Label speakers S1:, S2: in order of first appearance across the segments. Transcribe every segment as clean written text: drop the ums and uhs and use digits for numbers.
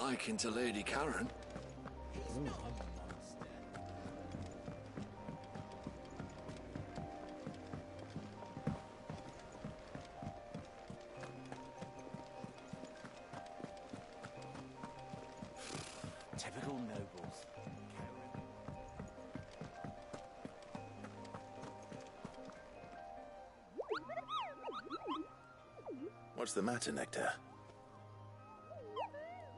S1: liking to Lady Karen.
S2: Typical nobles.
S3: What's the matter, Nectar?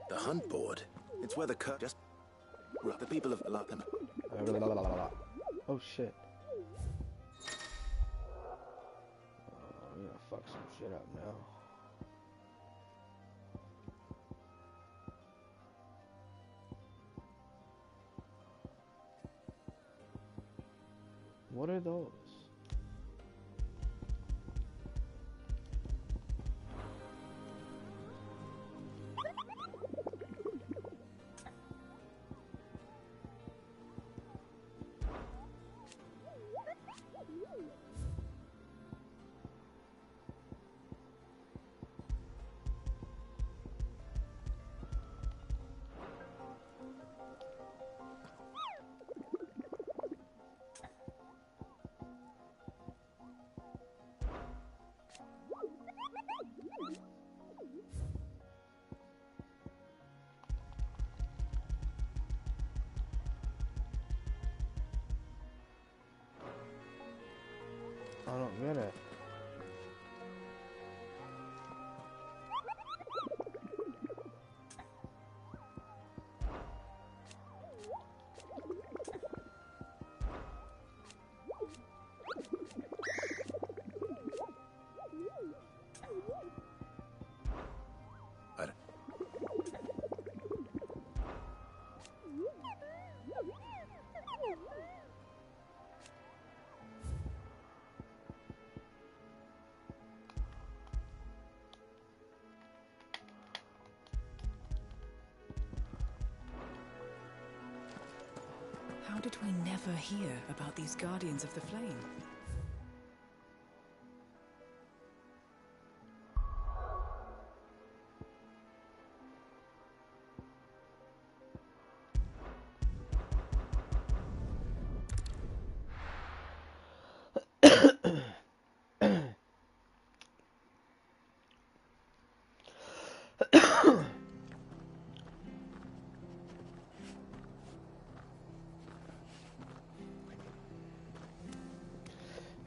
S3: The hunt board? It's where the just... The people of Latham.
S4: Oh shit. I'm gonna fuck some shit up now. What are those? I don't get it.
S5: How did we never hear about these Guardians of the Flame?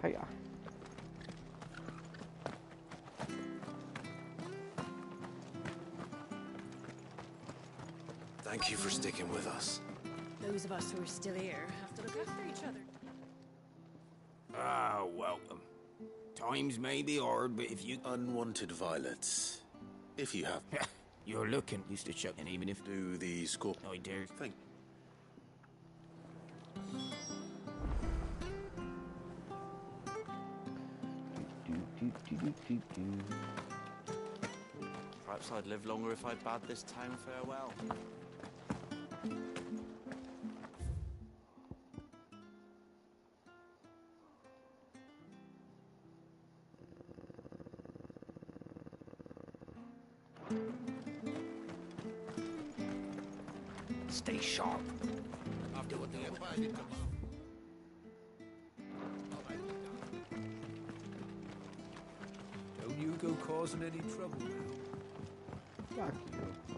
S5: Hiya.
S1: Thank you for sticking with us.
S5: Those of us who are still here have to look after each other.
S2: Ah, welcome. Times may be hard, but if you...
S3: Unwanted violets. If you have...
S2: You're looking used to chucking, even if...
S3: Do the score...
S2: I dare.
S3: Thank...
S6: Perhaps I'd live longer if I bade this town farewell.
S2: Stay sharp.
S7: After what they have fired,
S8: Don't you go causing any trouble now.
S4: Fuck you.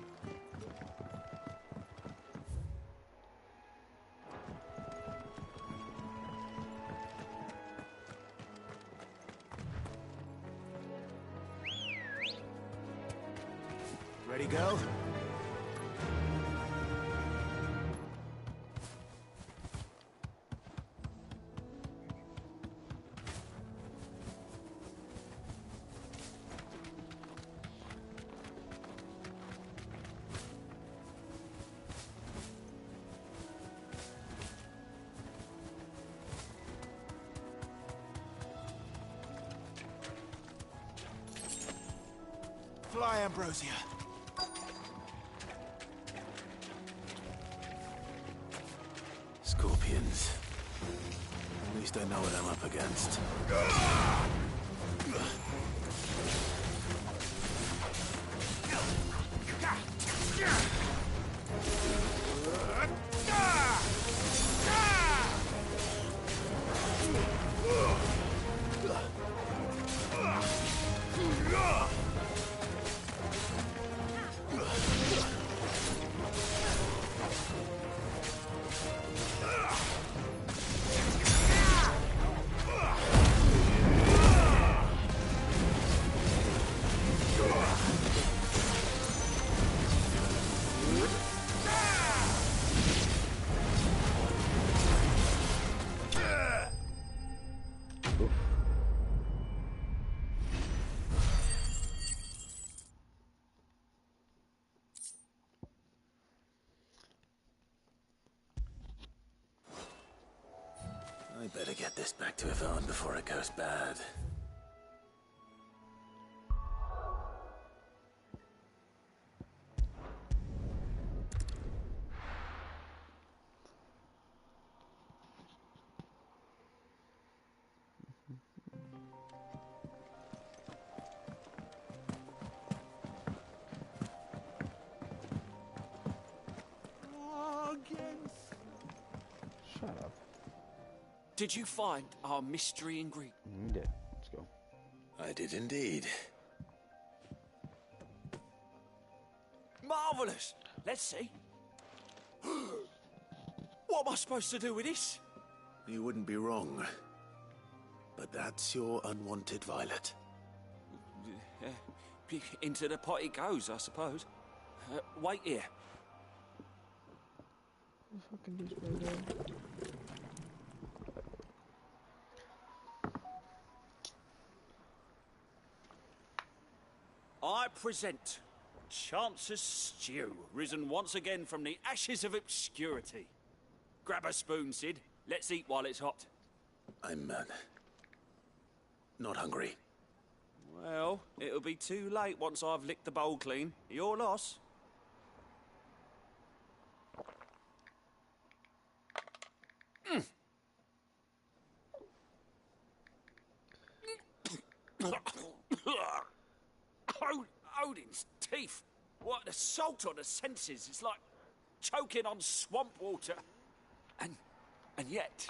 S2: Ready, go? Fly, Ambrosia.
S3: Scorpions. At least I know what I'm up against. better get this back to Yvonne before it goes bad.
S4: Shut up.
S9: Did you find our mystery ingredient?
S4: We did. Let's go.
S3: I did indeed.
S9: Marvelous! Let's see. What am I supposed to do with this?
S3: You wouldn't be wrong. But that's your unwanted violet.
S9: Into the pot it goes, I suppose. Wait here.
S4: Fucking douchebag.
S9: I present Chance's Stew, risen once again from the ashes of obscurity. Grab a spoon, Sid. Let's eat while it's hot.
S3: I'm, not hungry.
S9: Well, it'll be too late once I've licked the bowl clean. Your loss. Odin's teeth. What, the salt on the senses? It's like choking on swamp water. And yet,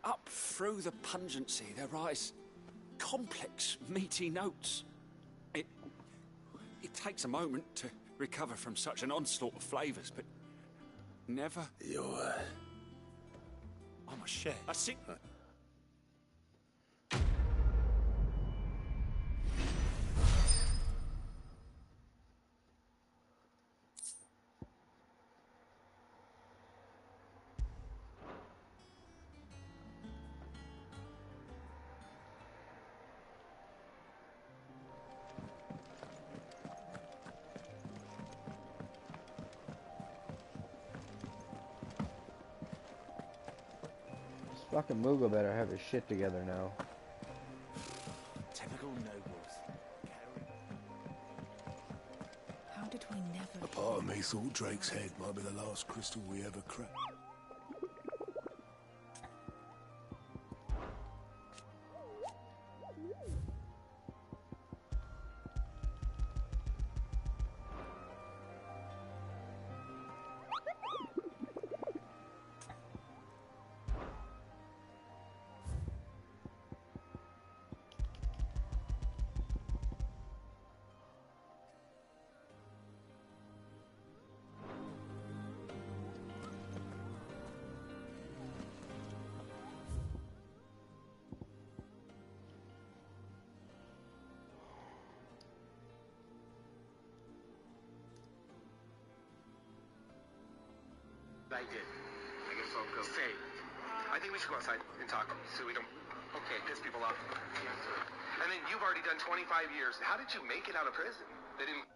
S9: up through the pungency, there rise complex, meaty notes. It takes a moment to recover from such an onslaught of flavours, but never... I'm a share. A sick...
S4: Fucking Moogle better have his shit together now.
S6: Typical nobles.
S5: How did we never...
S8: A part of me thought Drake's head might be the last crystal we ever cracked.
S10: I did. I guess I'll go. Say, I think we should go outside and talk so we don't piss people off. And then you've already done 25 years. How did you make it out of prison? They didn't...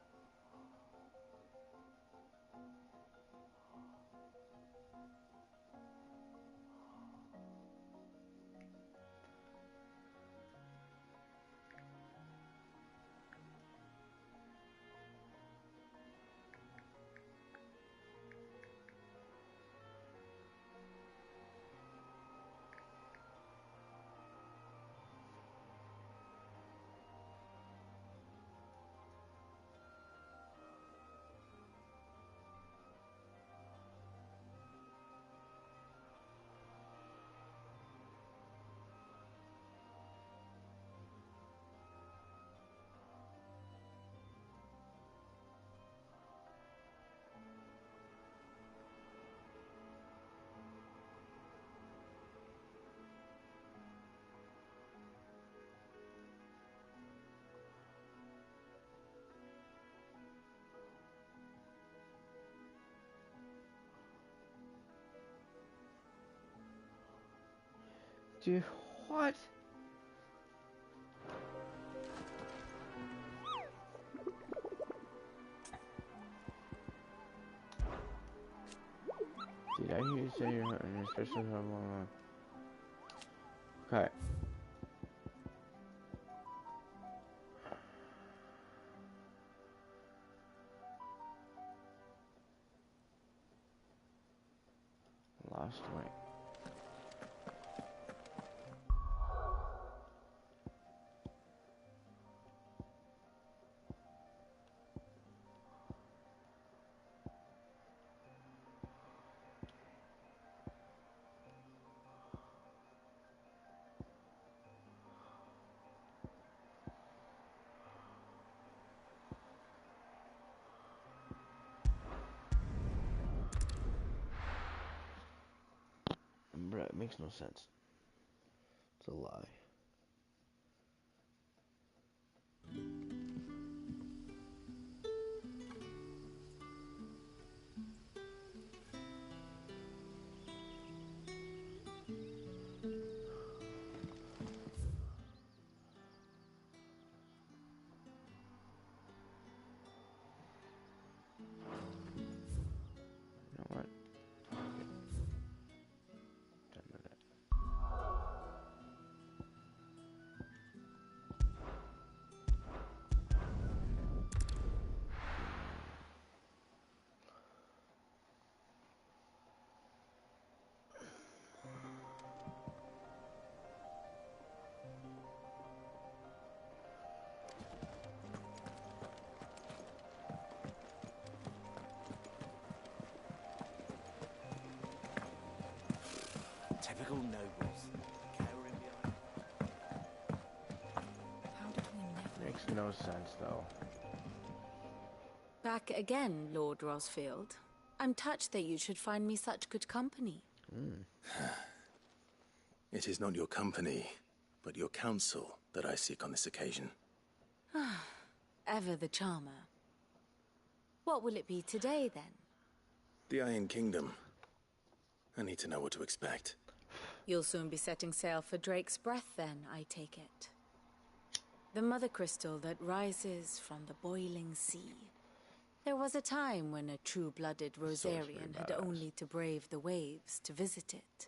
S4: Dude, what? Dude, I hear you say you're hunting, especially how long. Okay. Lost way. Bruh, it makes no sense. It's a lie. You know what? Done with it.
S6: Typical nobles. Cowering behind.
S5: How did we never...
S4: Makes no sense, though.
S5: Back again, Lord Rosfield. I'm touched that you should find me such good company.
S3: It is not your company, but your counsel that I seek on this occasion.
S5: Ever the charmer. What will it be today, then?
S3: The Iron Kingdom. I need to know what to expect.
S5: You'll soon be setting sail for Drake's Breath, then, I take it. The mother crystal that rises from the boiling sea. There was a time when a true-blooded Rosarian had only to brave the waves to visit it.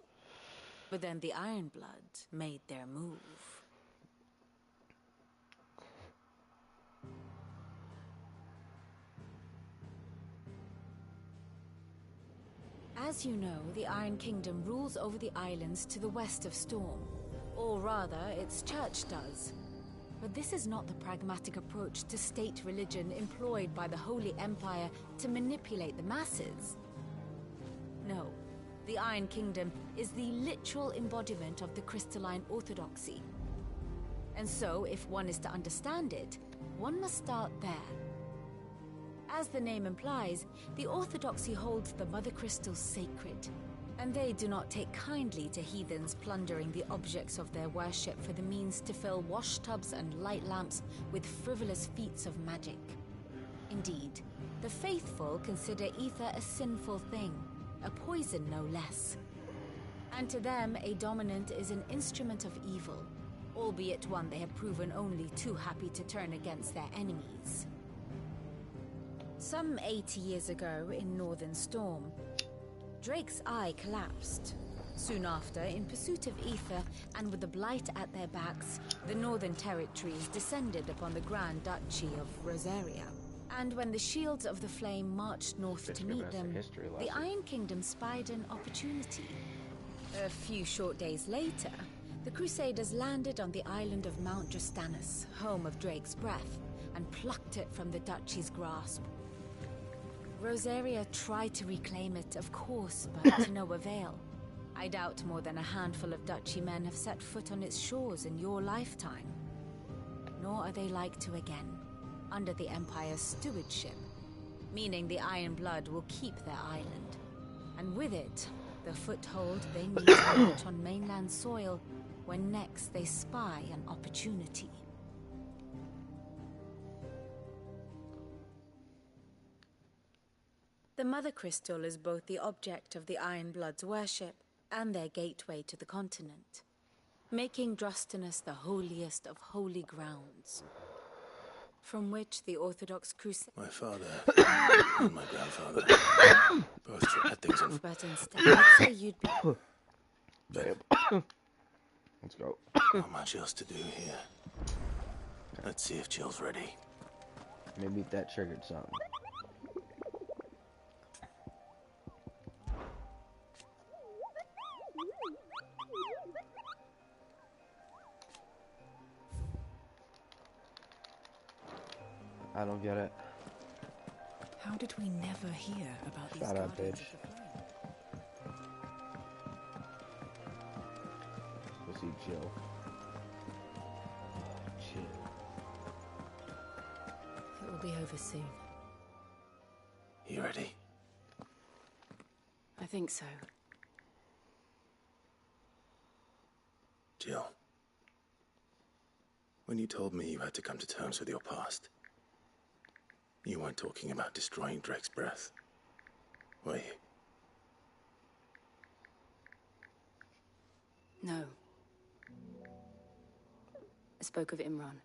S5: But then the Ironblood made their move. As you know, the Iron Kingdom rules over the islands to the west of Storm. Or rather, its church does. But this is not the pragmatic approach to state religion employed by the Holy Empire to manipulate the masses. No, the Iron Kingdom is the literal embodiment of the crystalline orthodoxy. And so, if one is to understand it, one must start there. As the name implies, the orthodoxy holds the mother crystals sacred, and they do not take kindly to heathens plundering the objects of their worship for the means to fill washtubs and light lamps with frivolous feats of magic. Indeed, the faithful consider ether a sinful thing, a poison no less. And to them, a dominant is an instrument of evil, albeit one they have proven only too happy to turn against their enemies. Some 80 years ago, in Northern Storm, Drake's eye collapsed. Soon after, in pursuit of ether, and with the Blight at their backs, the Northern Territories descended upon the Grand Duchy of Rosaria. And when the Shields of the Flame marched north to meet them, the Iron Kingdom spied an opportunity. A few short days later, the Crusaders landed on the island of Mount Justanus, home of Drake's Breath, and plucked it from the Duchy's grasp. Rosaria tried to reclaim it, of course, but to no avail. I doubt more than a handful of Duchy men have set foot on its shores in your lifetime. Nor are they like to again, under the Empire's stewardship, meaning the Iron Blood will keep their island. And with it, the foothold they need to put on mainland soil when next they spy an opportunity. The Mother Crystal is both the object of the Iron Blood's worship and their gateway to the continent, making Drustinus the holiest of holy grounds, from which the Orthodox Crusade...
S3: My father and my grandfather both had things in...
S5: But instead, I'd say you'd be...
S3: Babe.
S4: Let's go.
S3: Not much else to do here. Let's see if Jill's ready.
S4: Maybe that triggered something. I don't get it.
S11: How did we never hear about these
S4: Shut up,
S11: guardians
S4: bitch.
S11: of the flame?
S4: We'll see Jill. Jill.
S11: It will be over soon.
S3: You ready?
S11: I think so.
S3: Jill. When you told me you had to come to terms with your past, you weren't talking about destroying Drake's breath, were you?
S11: No. I spoke of Imran,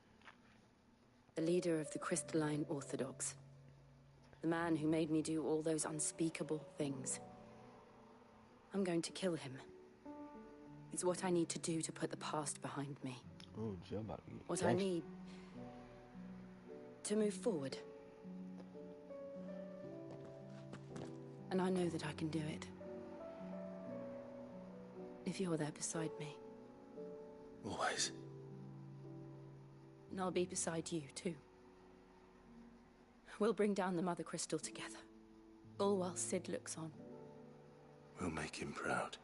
S11: the leader of the Crystalline Orthodox. The man who made me do all those unspeakable things. I'm going to kill him. It's what I need to do to put the past behind me.
S4: Oh, Jill about to get
S11: What I need to move forward. And I know that I can do it. If you're there beside me.
S3: Always.
S11: And I'll be beside you, too. We'll bring down the Mother Crystal together. All while Sid looks on.
S3: We'll make him proud.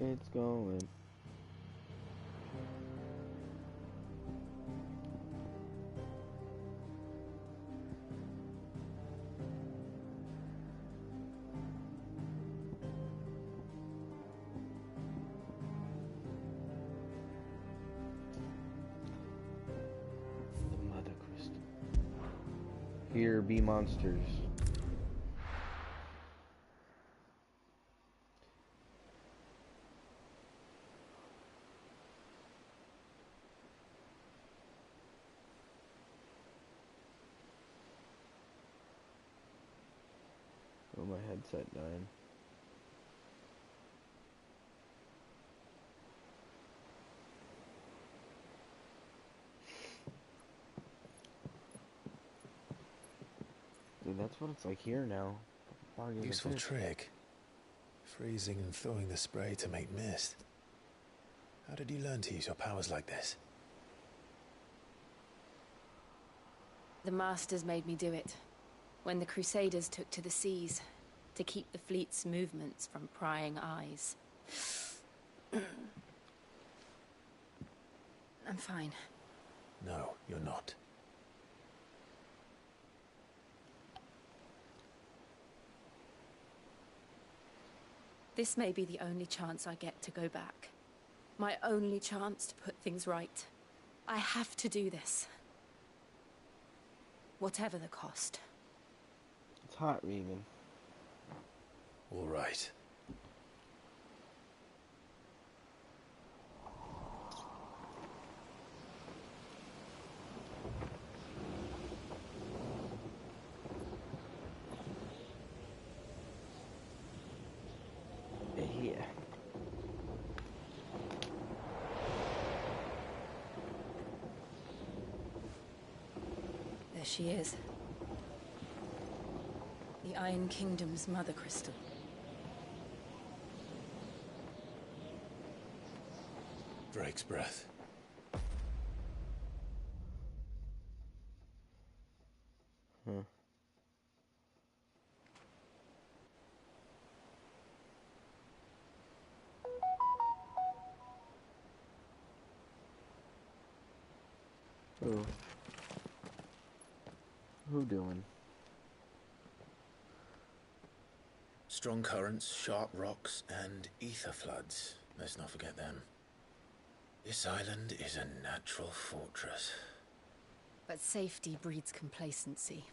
S4: It's going. The Mother Crystal. Here be monsters. Oh, my headset dying. Dude, that's what it's like here now. Bargain
S3: Useful
S4: fish.
S3: trick. Freezing and thawing the spray to make mist. How did you learn to use your powers like this?
S11: The Masters made me do it. When the Crusaders took to the seas, to keep the fleet's movements from prying eyes. I'm fine.
S3: No, you're not.
S11: This may be the only chance I get to go back. My only chance to put things right. I have to do this. Whatever the cost.
S4: It's hot, Regan.
S3: All right.
S4: Yeah.
S11: There she is. The Iron Kingdom's Mother Crystal.
S3: Drake's breath.
S4: Huh. Who doing?
S3: Strong currents, sharp rocks, and ether floods. Let's not forget them. This island is a natural fortress.
S11: But safety breeds complacency.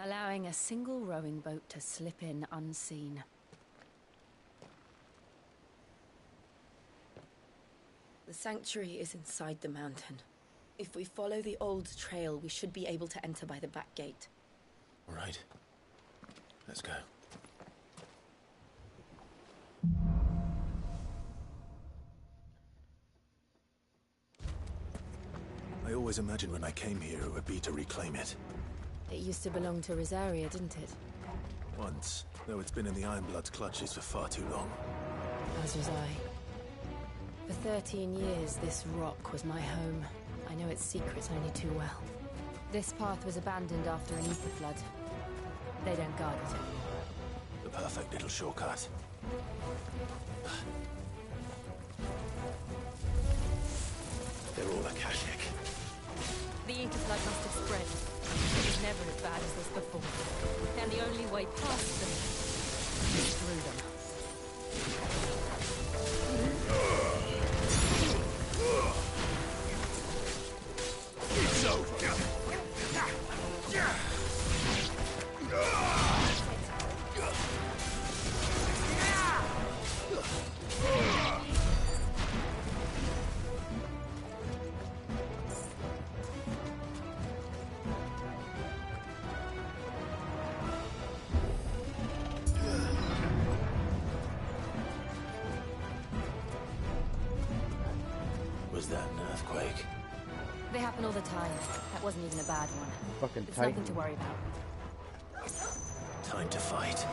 S11: Allowing a single rowing boat to slip in unseen. The sanctuary is inside the mountain. If we follow the old trail, we should be able to enter by the back gate.
S3: All right. Let's go.
S1: I always imagined when I came here it would be to reclaim it.
S11: It used to belong to Rosaria, didn't it?
S1: Once, though it's been in the Ironblood's clutches for far too long.
S11: As was I. For 13 years, this rock was my home. I know its secrets only too well. This path was abandoned after an ether flood. They don't guard it.
S1: The perfect little shortcut. They're all Akashic.
S11: The ether flood must have spread. It was never as bad as this before. And the only way past them is through them.
S1: Was that an earthquake?
S11: They happen all the time. That wasn't even a bad one.
S4: Fucking
S11: It's
S4: Titan.
S11: nothing to worry about.
S1: Time to fight.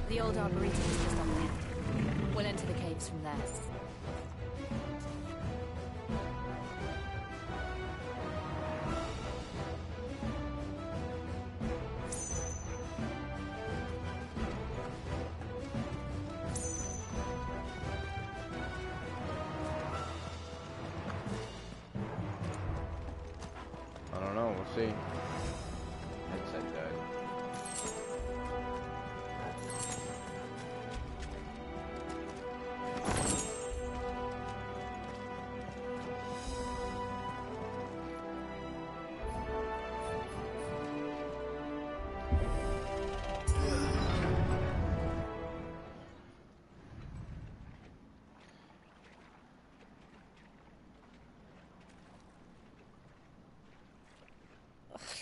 S11: The old arboretum is just up ahead. We'll enter the caves from there.
S4: I don't know, we'll see. Headset died.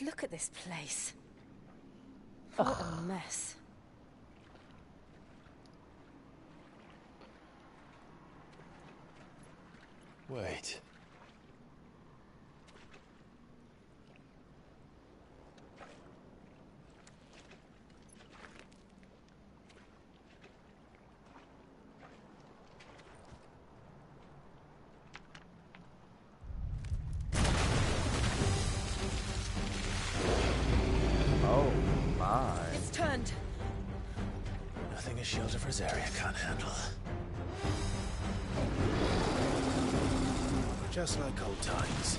S11: Look at this place. What a mess.
S1: Wait.
S4: Oh my.
S11: It's turned.
S1: Nothing a shield of Rosaria can't handle. Just like old times.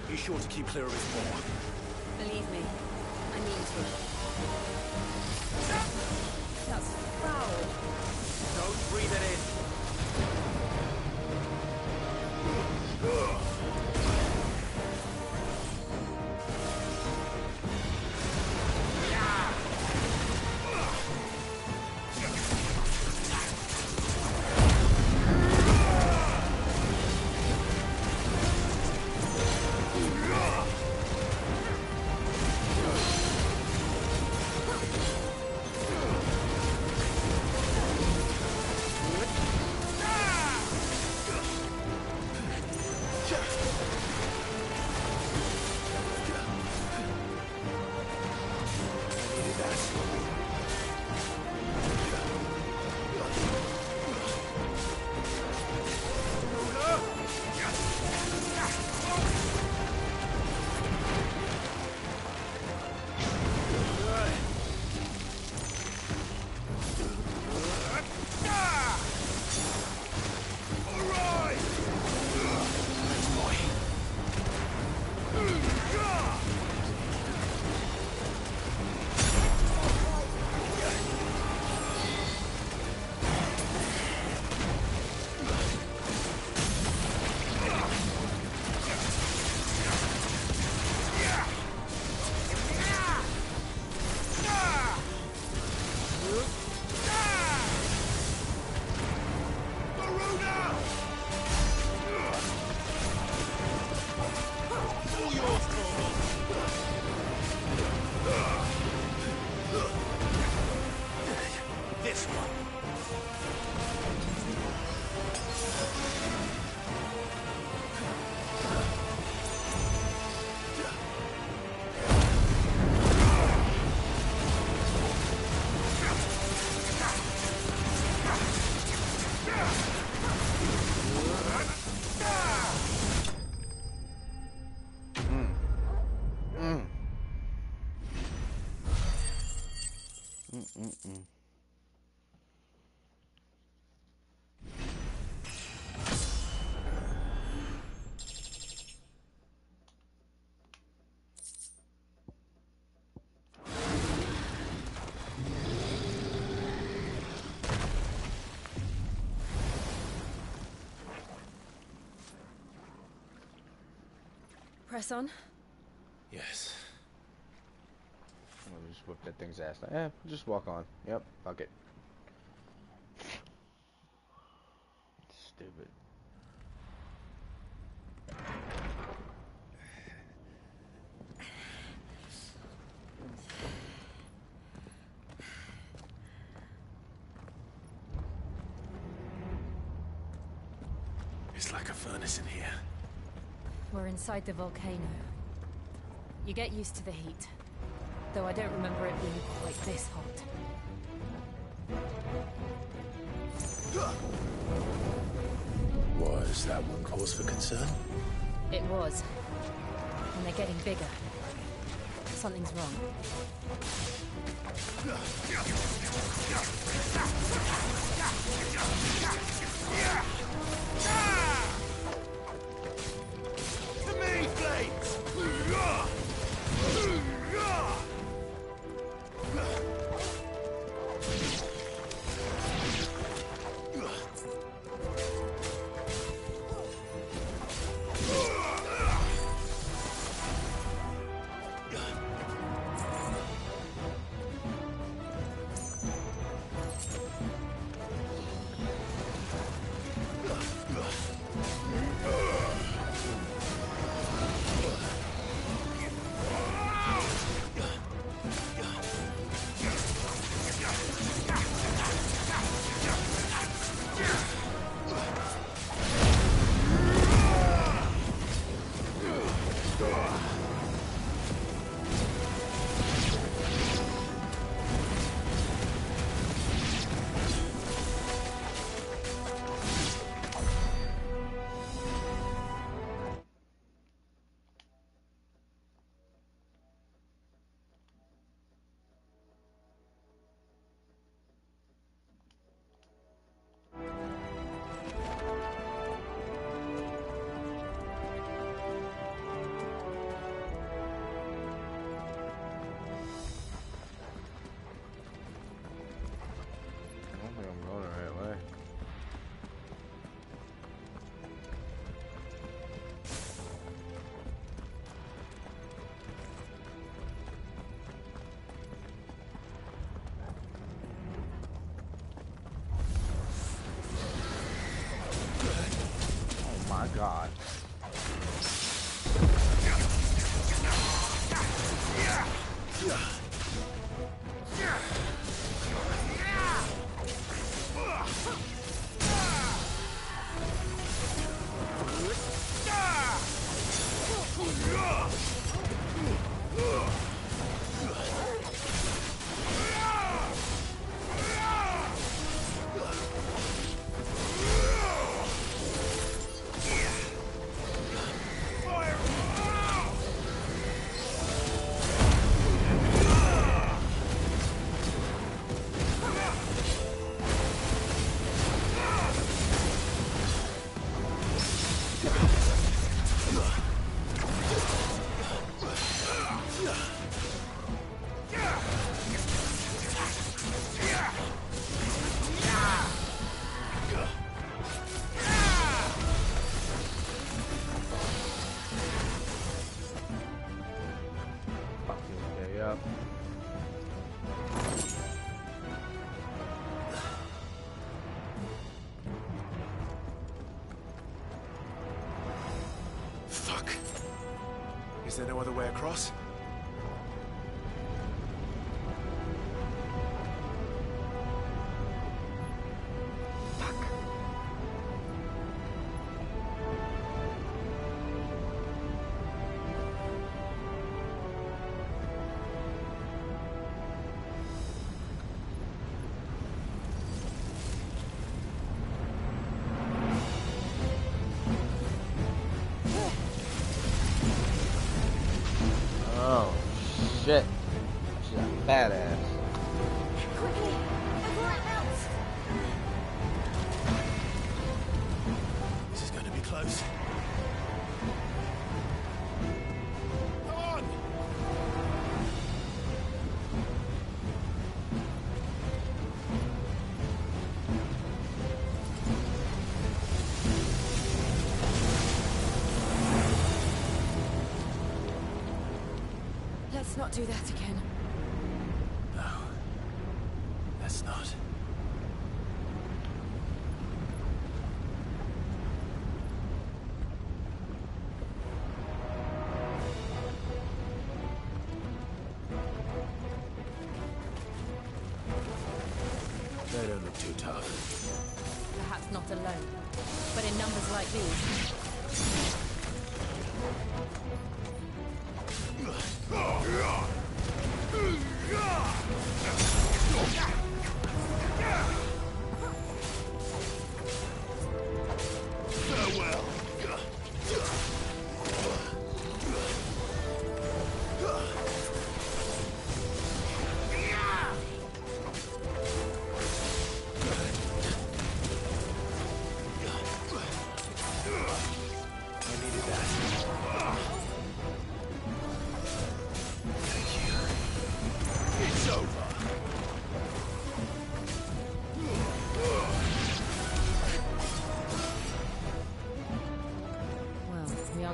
S1: Be sure to keep clear of his paw.
S11: Believe me, I mean to. That's foul.
S9: Don't breathe it
S1: this one.
S11: Press on.
S3: Yes.
S4: I'm gonna just whip that thing's ass. Eh, just walk on. Yep, fuck it. Stupid.
S1: It's like a furnace in here.
S5: We're inside the volcano. You get used to the heat. Though I don't remember it being quite this hot.
S3: Was that one cause for concern?
S5: It was. And they're getting bigger. Something's wrong.
S1: To me, Blades!
S4: God.
S1: Fuck. Is there no other way across?
S11: not do that again.
S3: No. Let's not. They don't look too tough.
S5: Perhaps not alone, but in numbers like these.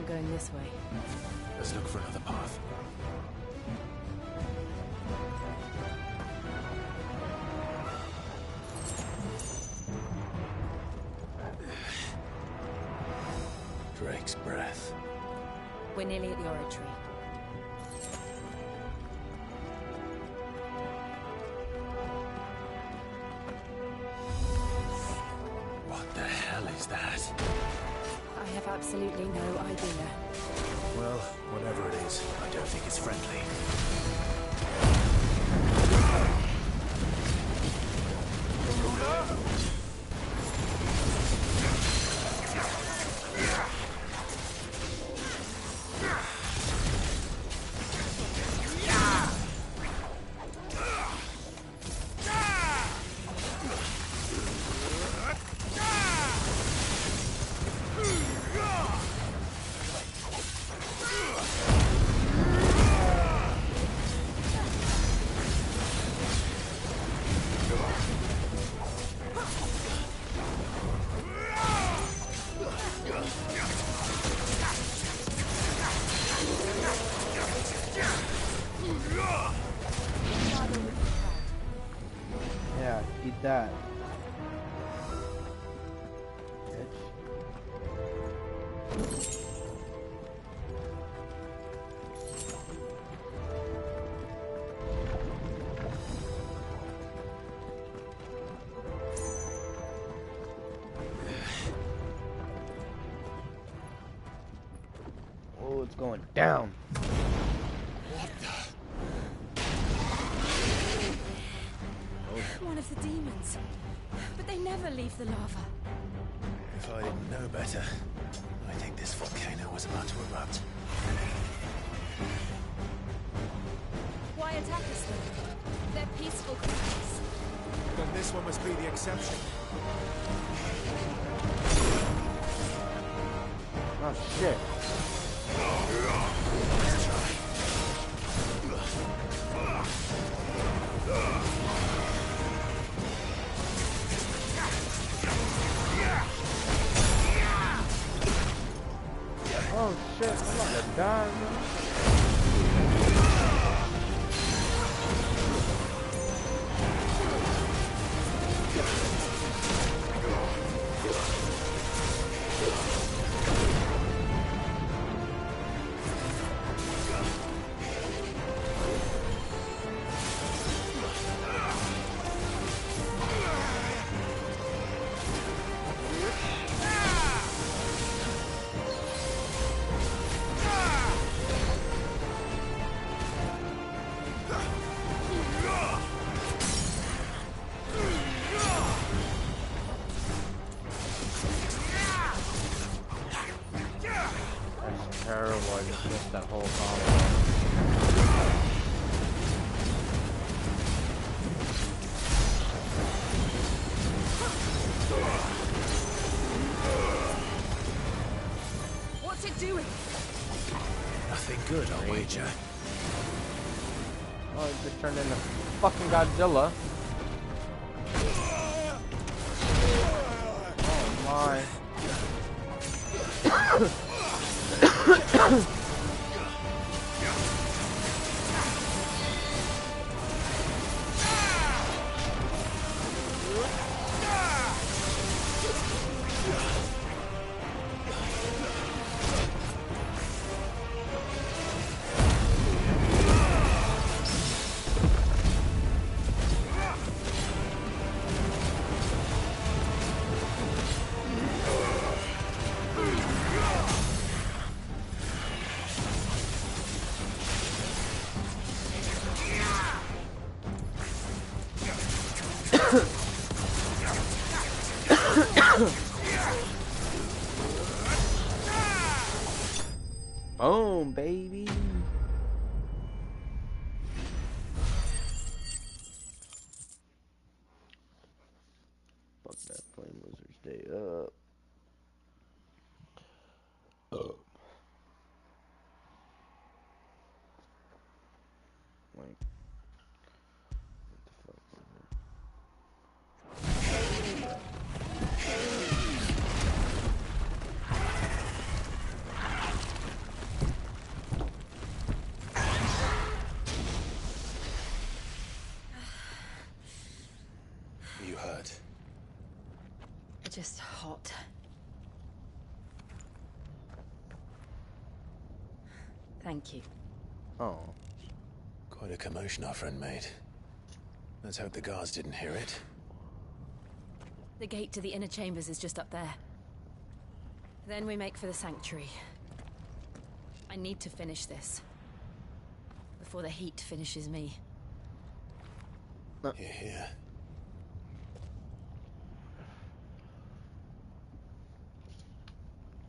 S11: Going this way.
S3: Let's look for another path. Drake's breath.
S5: We're nearly at the oratory.
S3: What the hell is that?
S11: I have absolutely no idea.
S3: Well, whatever it is, I don't think it's friendly.
S4: Yeah, eat that. Oh, it's going down.
S11: One of the demons. But they never leave the lava.
S3: If I didn't know better, I think this volcano was about to erupt.
S5: Why attack us then? They're peaceful creatures.
S1: Then this one must be the exception.
S4: Oh shit.
S3: Let's try.
S4: Oh shit, I'm about to die, man. Terrible, I just missed that whole combo.
S5: What's it doing?
S3: Nothing good, I'll wager.
S4: Oh, it just turned into fucking Godzilla. Oh my. Boom, baby. Fuck that Flame Wizard, stay up. Like, what the fuck was it?
S3: You hurt?
S11: Just hot. Thank you.
S4: Oh.
S3: Quite a commotion our friend made. Let's hope the guards didn't hear it.
S11: The gate to the inner chambers is just up there. Then we make for the sanctuary. I need to finish this. Before the heat finishes me.
S3: Here, here.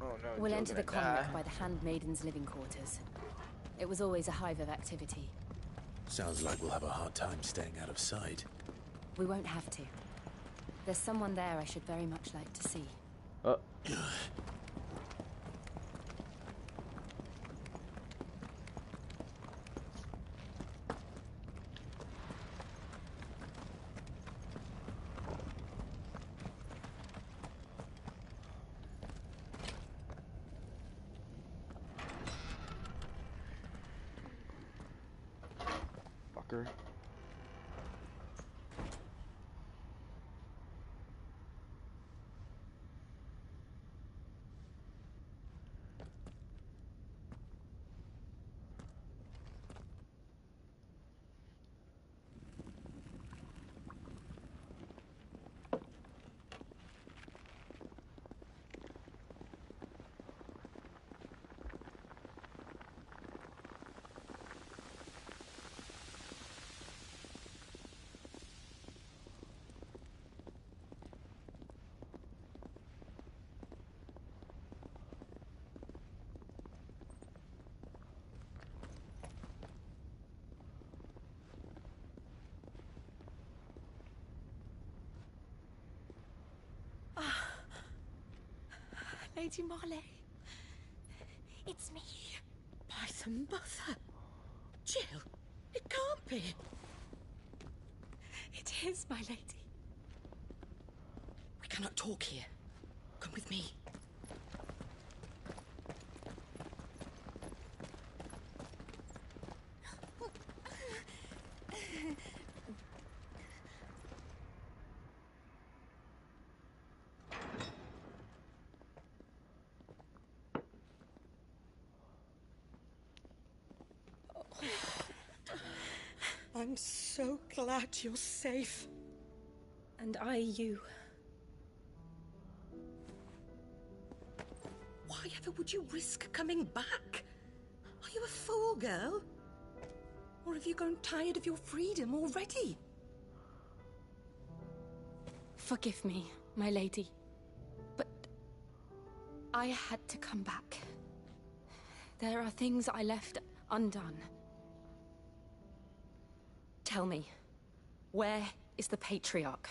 S4: Oh no.
S11: We'll
S4: Joe
S11: enter the
S4: gonna die.
S11: convict by the Handmaiden's living quarters. It was always a hive of activity.
S3: Sounds like we'll have a hard time staying out of sight.
S11: We won't have to. There's someone there I should very much like to see.
S4: Fucker.
S11: Lady Marley.
S12: It's me. By the mother. Jill, it can't be.
S11: It is, my lady.
S12: We cannot talk here. Come with me. I'm so glad you're safe.
S11: And I you.
S12: Why ever would you risk coming back? Are you a fool, girl? Or have you grown tired of your freedom already?
S11: Forgive me, my lady. But I had to come back. There are things I left undone. Tell me, where is the Patriarch?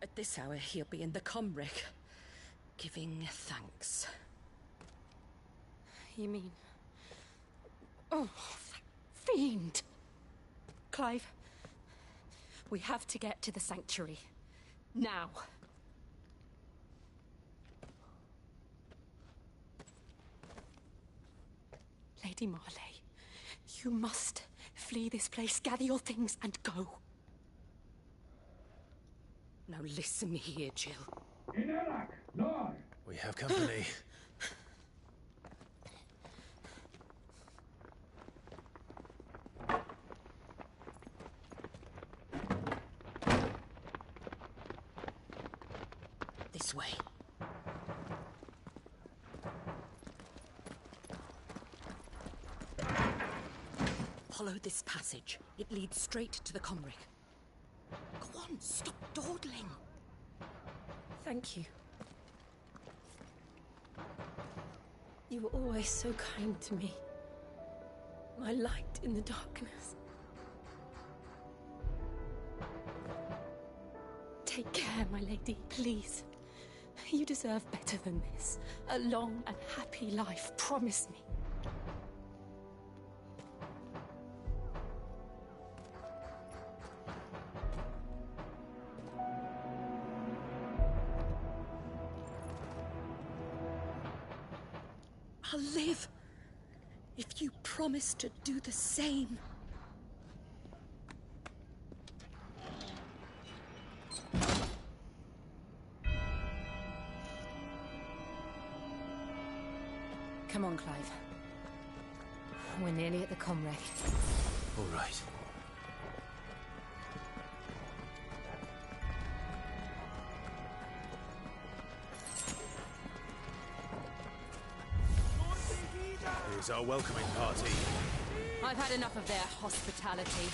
S12: At this hour, he'll be in the comrick, giving thanks.
S11: You mean... Oh, that fiend! Clive, we have to get to the sanctuary. Now. Lady Marley, you
S12: You must flee this place, gather your things, and go. Now listen here, Jill.
S3: We have company.
S12: This way. Follow this passage. It leads straight to the comric. Go on, stop dawdling.
S11: Thank you. You were always so kind to me. My light in the darkness. Take care, my lady, please. You deserve better than this. A long and happy life, promise me.
S12: I'll live if you promise to do the same.
S5: Come on, Clive. We're nearly at the comrec.
S3: All right. Here's our welcoming party.
S5: I've had enough of their hospitality.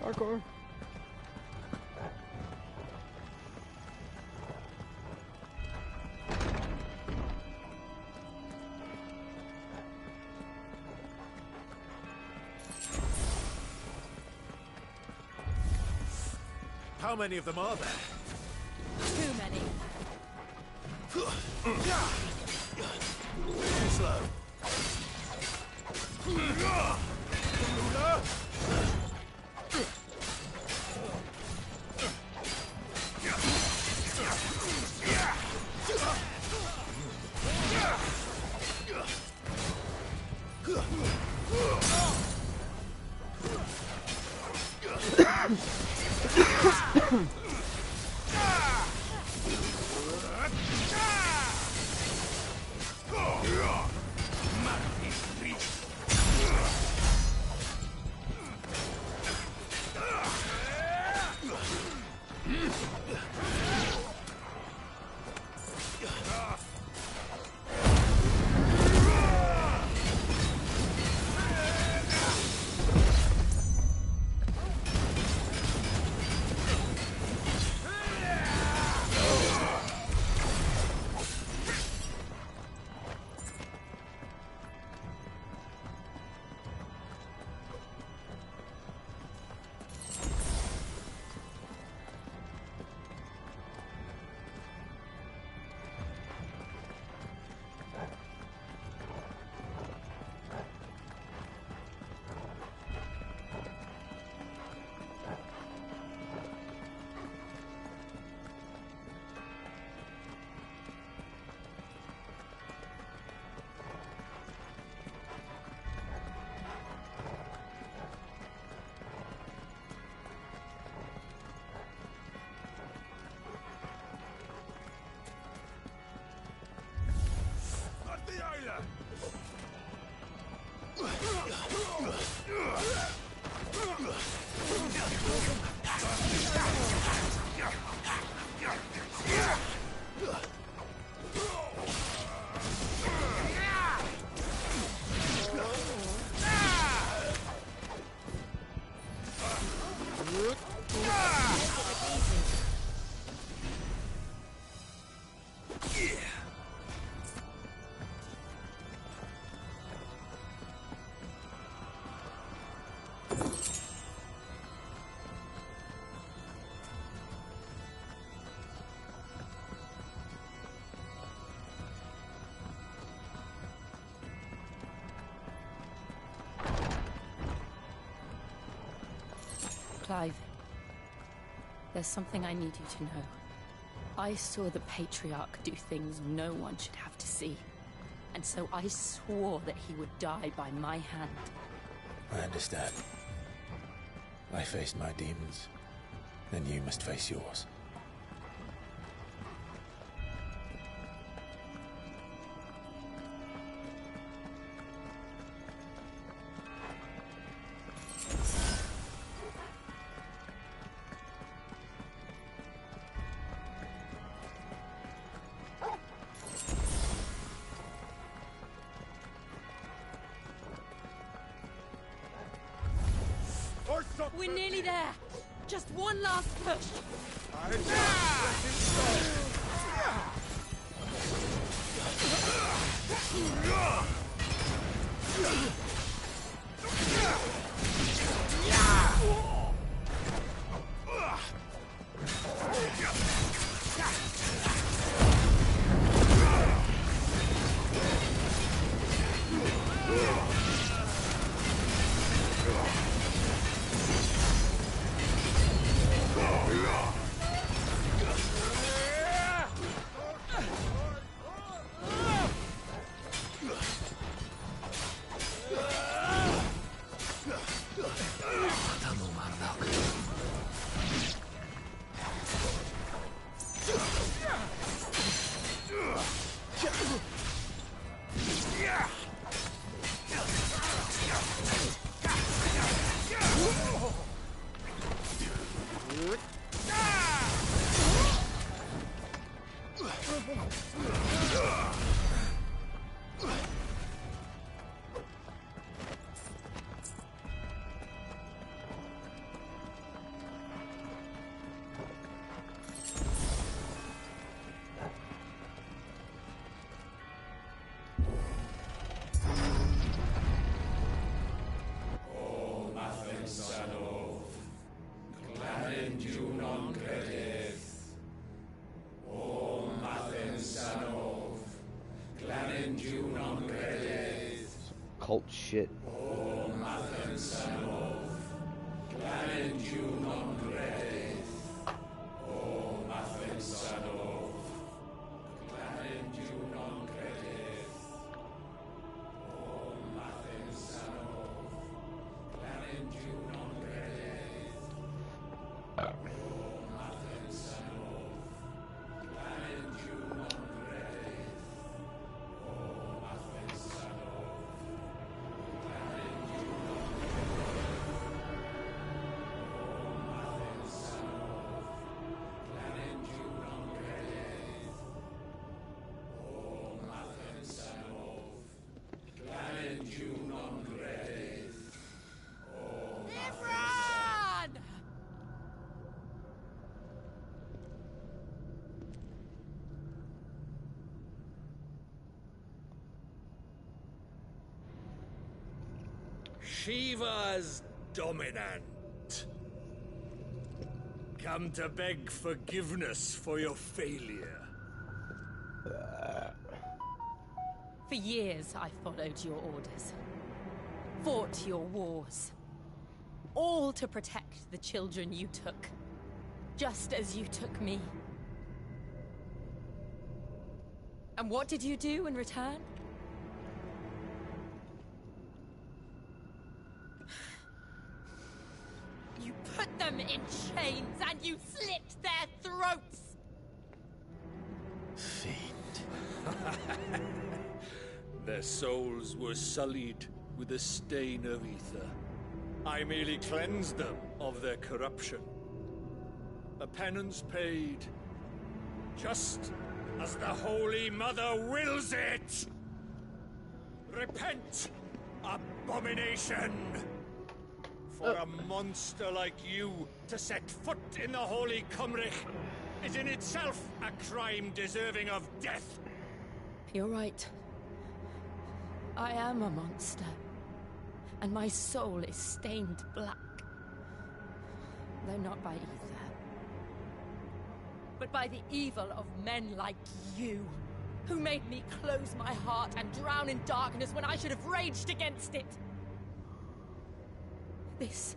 S4: Parkour.
S3: How many of them are there?
S5: Too many.
S3: Slow.
S11: Clive, there's something I need you to know. I saw the Patriarch do things no one should have to see. And so I swore that he would die by my hand.
S3: I understand. I faced my demons, and you must face yours.
S11: We're nearly there. Just one last push.
S4: Cult shit.
S8: Shiva's dominant. Come to beg forgiveness for your failure.
S11: For years, I followed your orders. Fought your wars. All to protect the children you took. Just as you took me. And what did you do in return? You put them in chains and you slit their throats!
S3: Fiend.
S8: Their souls were sullied with the stain of ether. I merely cleansed them of their corruption. A penance paid, just as the Holy Mother wills it! Repent, abomination! For a monster like you to set foot in the Holy Cymric is in itself a crime deserving of death.
S11: You're right. I am a monster. And my soul is stained black. Though not by ether. But by the evil of men like you, who made me close my heart and drown in darkness when I should have raged against it. This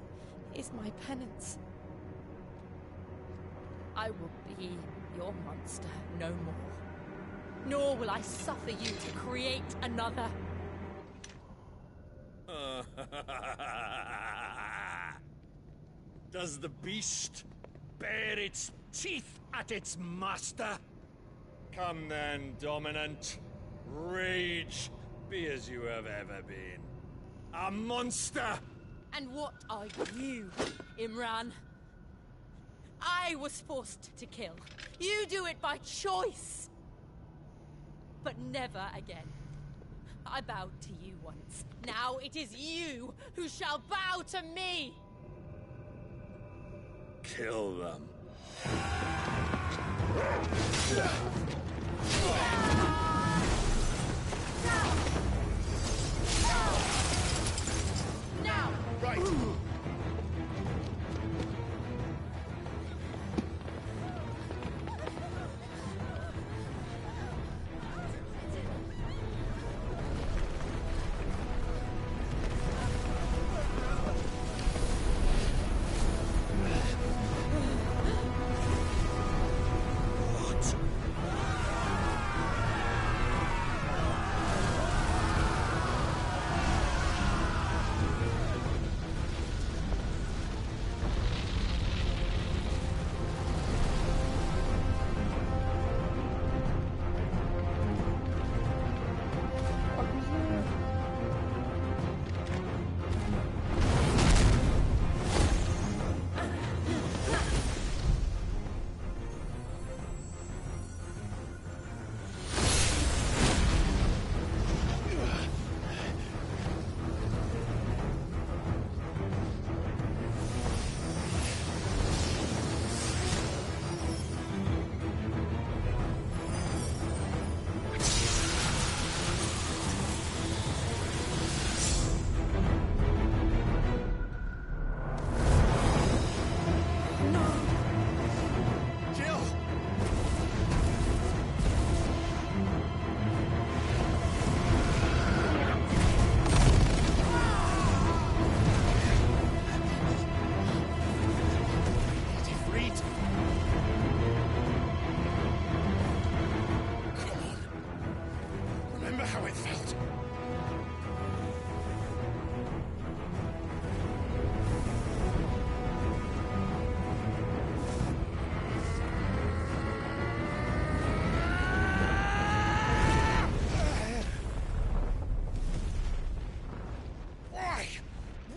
S13: is my penance. I will be your monster no more. Nor will I suffer you to create another.
S8: Does the beast bare its teeth at its master? Come then, Dominant. Rage, be as you have ever been. A monster!
S13: And what are you, Imran? I was forced to kill. You do it by choice. But never again. I bowed to you once. Now it is you who shall bow to me!
S8: Kill them.
S13: Now!
S8: Right!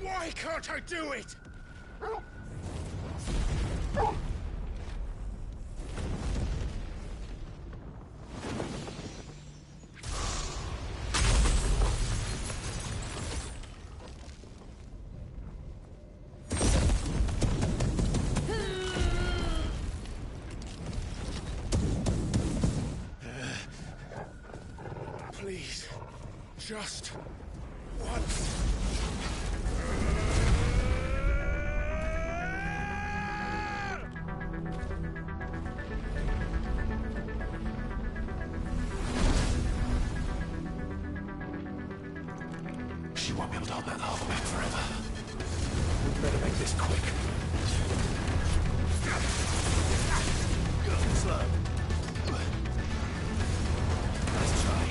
S8: Why can't I do it? Please, just once.
S1: She won't be able to hold that lava back forever. Better make this quick. Slow. Let's try.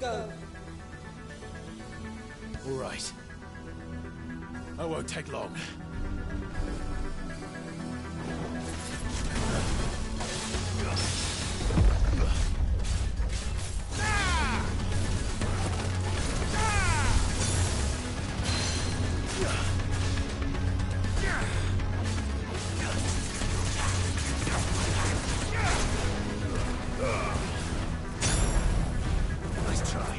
S12: go.
S1: All right. I won't take long. Nice try.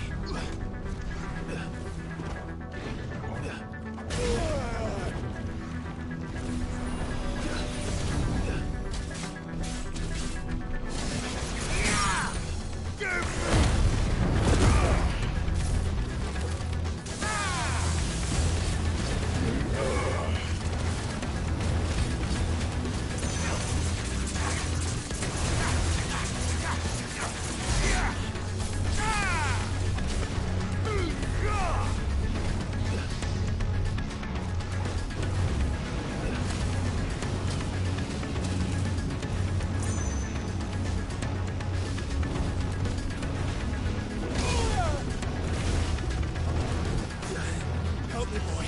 S1: Help me, boy.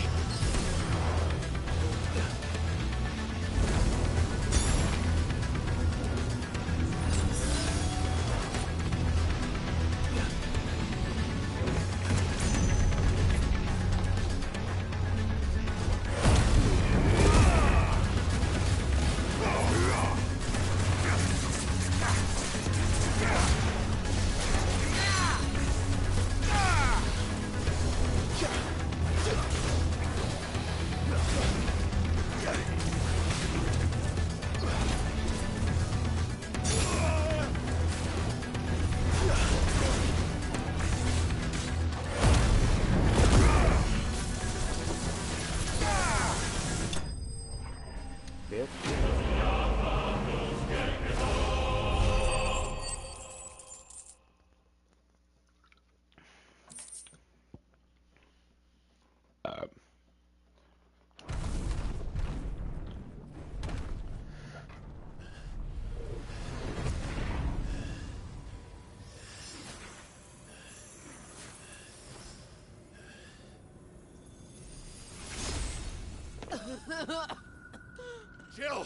S1: Jill!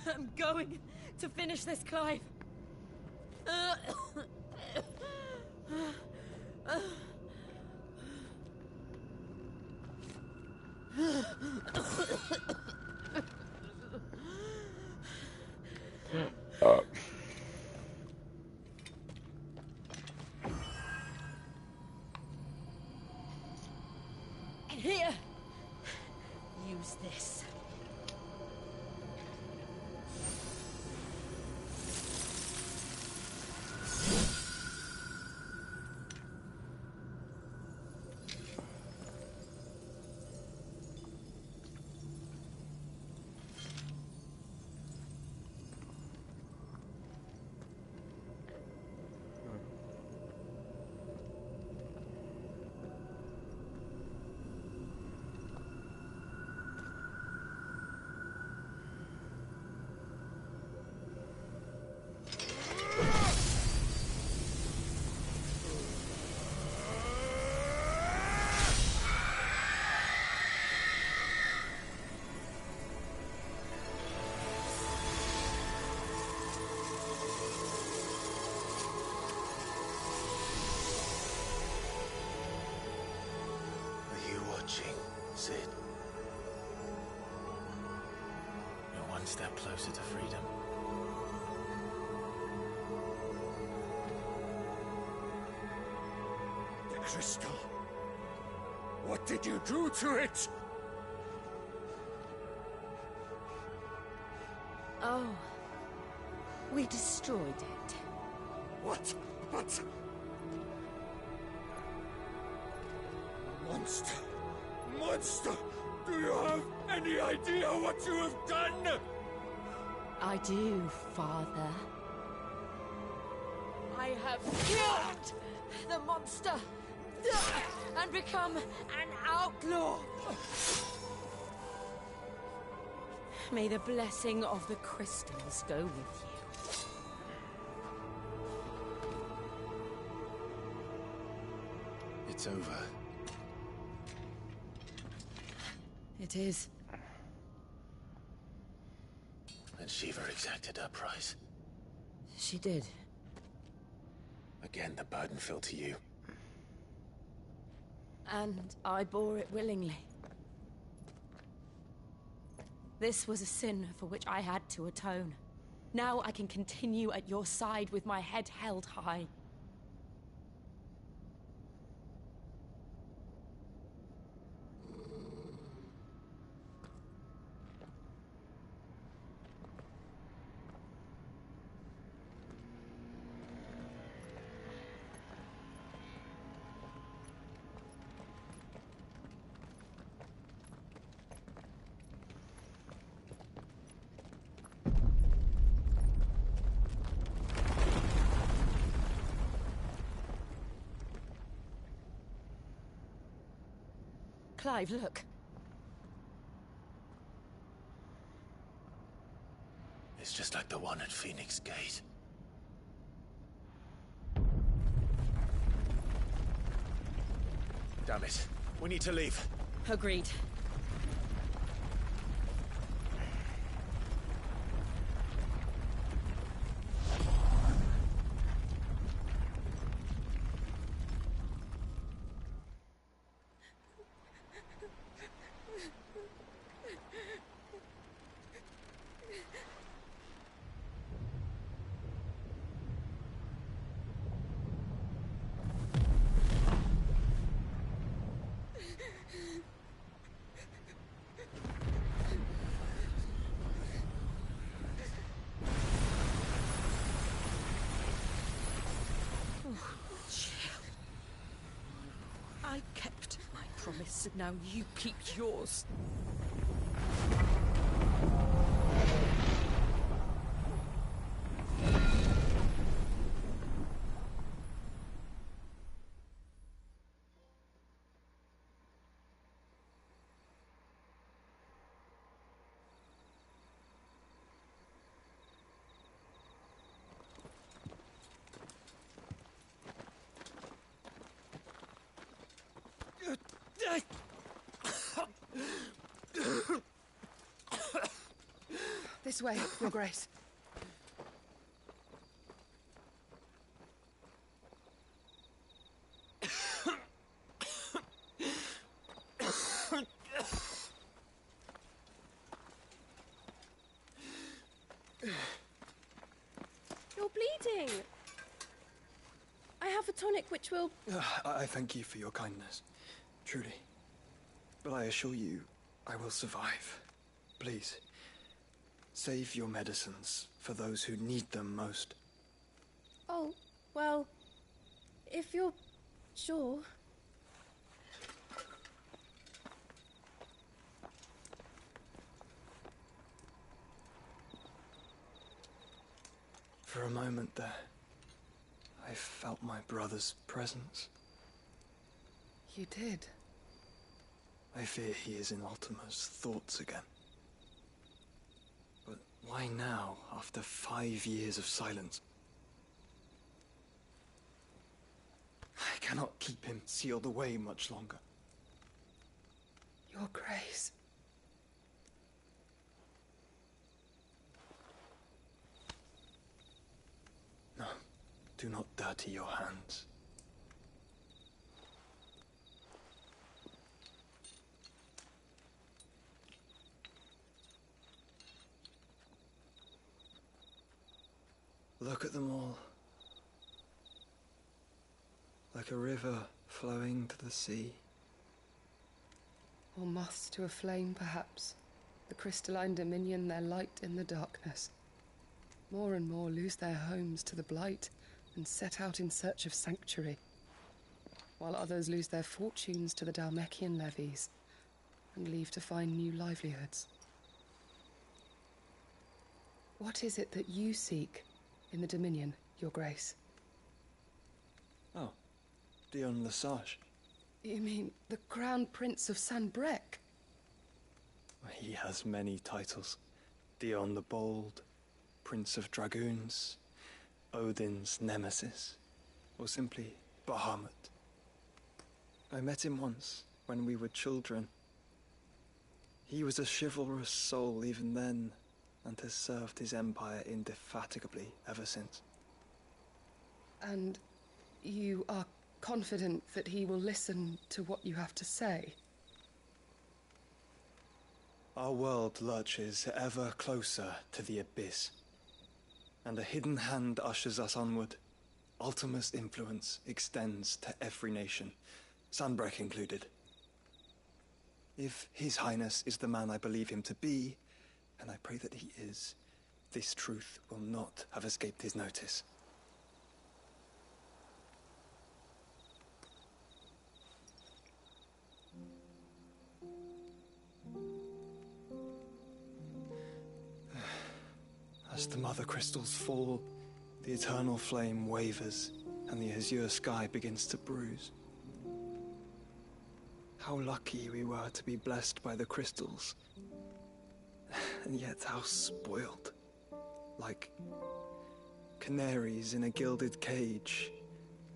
S13: I'm going to finish this, Clive. Here. Use this.
S3: Sid. You're one step closer to freedom.
S8: The crystal. What did you do to it?
S5: Oh. We destroyed it.
S8: What? But... Monster! Monster! Do you have any idea what you have done?
S13: I do, Father. I have killed the monster and become an outlaw. May the blessing of the crystals go with you.
S3: It's over.
S13: It is.
S3: And Shiva exacted her price.
S13: She did.
S3: Again, the burden fell to you.
S13: And I bore it willingly. This was a sin for which I had to atone. Now I can continue at your side with my head held high. Clive, look.
S3: It's just like the one at Phoenix Gate. Damn it. We need to leave.
S13: Agreed.
S12: I kept my promise, and now you keep yours.
S14: This way, Your Grace.
S15: You're bleeding. I have a tonic which will...
S16: I thank you for your kindness, truly. But I assure you, I will survive. Please, save your medicines for those who need them most.
S15: Oh, well, if you're sure...
S16: For a moment there, I felt my brother's presence.
S14: You did?
S16: I fear he is in Ultima's thoughts again. But why now, after 5 years of silence? I cannot keep him sealed away much longer.
S14: Your Grace.
S16: No, do not dirty your hands. Look at them all. Like a river flowing to the sea.
S14: Or moths to a flame, perhaps. The crystalline dominion their light in the darkness. More and more lose their homes to the blight and set out in search of sanctuary, while others lose their fortunes to the Dalmekian levies and leave to find new livelihoods. What is it that you seek in the Dominion, Your Grace?
S16: Oh, Dion Lesage.
S14: You mean the Crown Prince of Sanbrec?
S16: He has many titles. Dion the Bold, Prince of Dragoons, Odin's nemesis, or simply Bahamut. I met him once, when we were children. He was a chivalrous soul even then, and has served his empire indefatigably ever since.
S14: And you are confident that he will listen to what you have to say?
S16: Our world lurches ever closer to the abyss, and a hidden hand ushers us onward. Ultima's influence extends to every nation, Sanbreque included. If His Highness is the man I believe him to be, and I pray that he is, this truth will not have escaped his notice. As the mother crystals fall, the eternal flame wavers, and the azure sky begins to bruise. How lucky we were to be blessed by the crystals, and yet how spoiled. Like canaries in a gilded cage,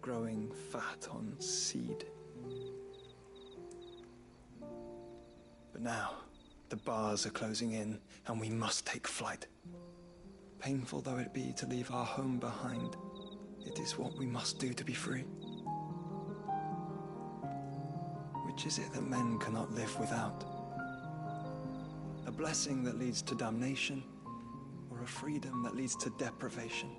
S16: growing fat on seed. But now, the bars are closing in, and we must take flight. Painful though it be to leave our home behind, it is what we must do to be free. Which is it that men cannot live without? A blessing that leads to damnation, or a freedom that leads to deprivation?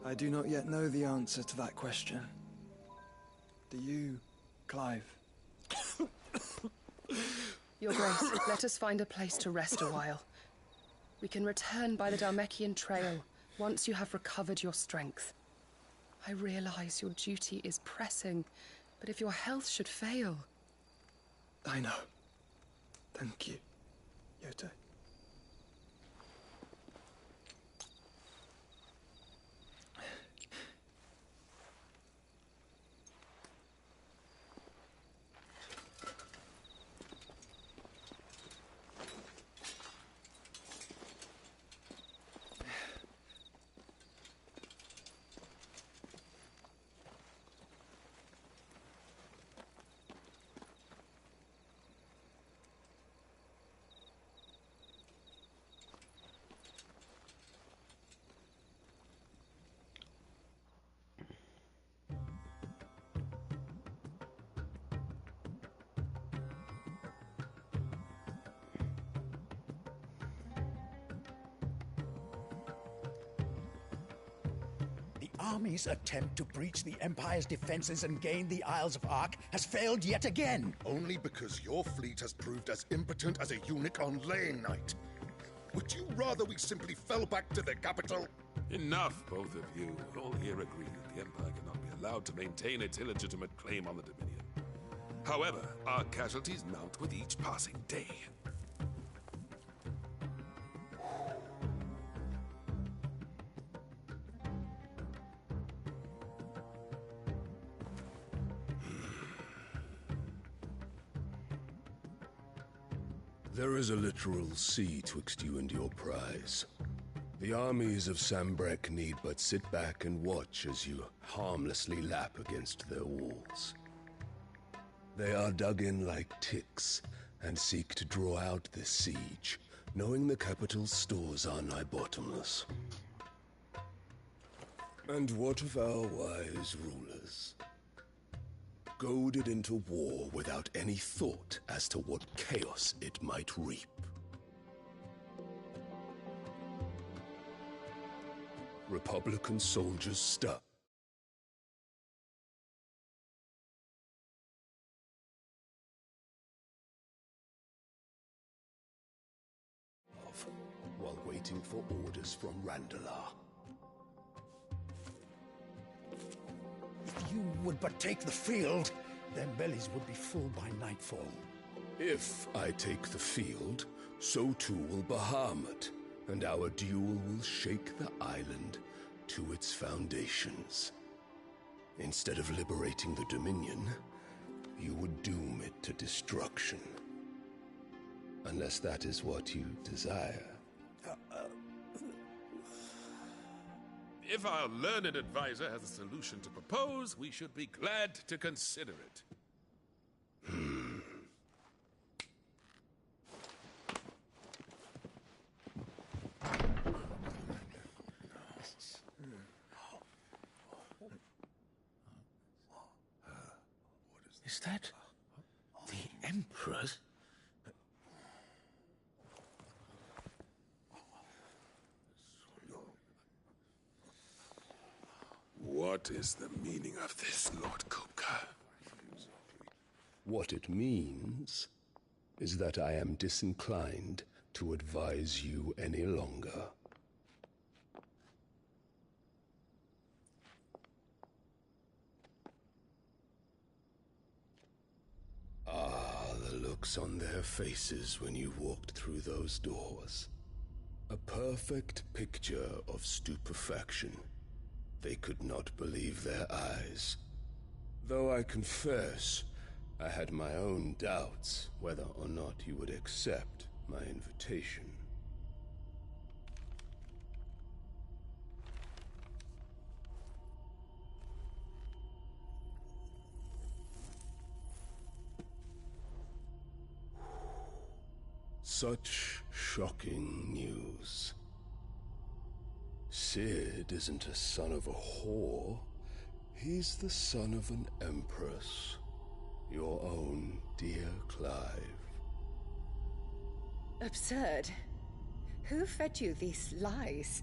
S16: I do not yet know the answer to that question. Do you, Clive?
S14: Your Grace, let us find a place to rest a while. We can return by the Dhalmekian trail once you have recovered your strength. I realize your duty is pressing, but if your health should fail...
S16: I know. Thank you, Yote.
S17: Army's attempt to breach the Empire's defenses and gain the Isles of Ark has failed yet again.
S18: Only because your fleet has proved as impotent as a eunuch on Lane Night. Would you rather we simply fell back to the capital?
S1: Enough, both of you. All here agree that the Empire cannot be allowed to maintain its illegitimate claim on the Dominion. However, our casualties mount with each passing day.
S19: There is a literal sea twixt you and your prize. The armies of Sanbreque need but sit back and watch as you harmlessly lap against their walls. They are dug in like ticks and seek to draw out this siege, knowing the capital's stores are nigh bottomless. And what of our wise rulers? Goaded into war without any thought as to what chaos it might reap. Republican soldiers stuck. While waiting for orders from Randalar.
S17: If you would but take the field, their bellies would be full by nightfall.
S19: If I take the field, so too will Bahamut, and our duel will shake the island to its foundations. Instead of liberating the Dominion, you would doom it to destruction. unless that is what you desire.
S1: If our learned advisor has a solution to propose, we should be glad to consider it.
S3: Is that the Emperor's?
S1: What is the meaning of this, Lord Kupka?
S19: What it means is that I am disinclined to advise you any longer. Ah, the looks on their faces when you walked through those doors. A perfect picture of stupefaction. They could not believe their eyes. Though I confess, I had my own doubts whether or not you would accept my invitation. Such shocking news. Sid isn't a son of a whore. He's the son of an empress. Your own dear Clive.
S12: Absurd. Who fed you these lies?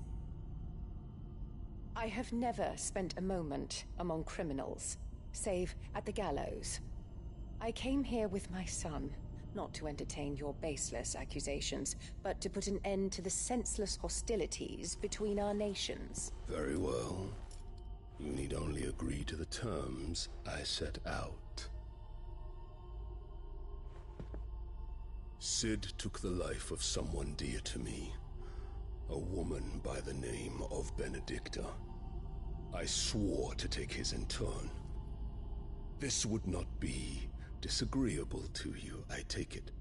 S12: I have never spent a moment among criminals, save at the gallows. I came here with my son, not to entertain your baseless accusations, but to put an end to the senseless hostilities between our nations.
S19: Very well. You need only agree to the terms I set out. Sid took the life of someone dear to me, a woman by the name of Benedicta. I swore to take his in turn. This would not be disagreeable to you, I take it.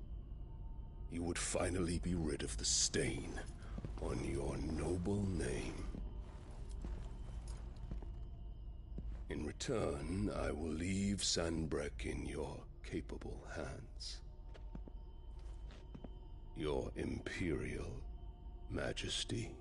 S19: You would finally be rid of the stain on your noble name. In return, I will leave Sanbreque in your capable hands. Your Imperial Majesty.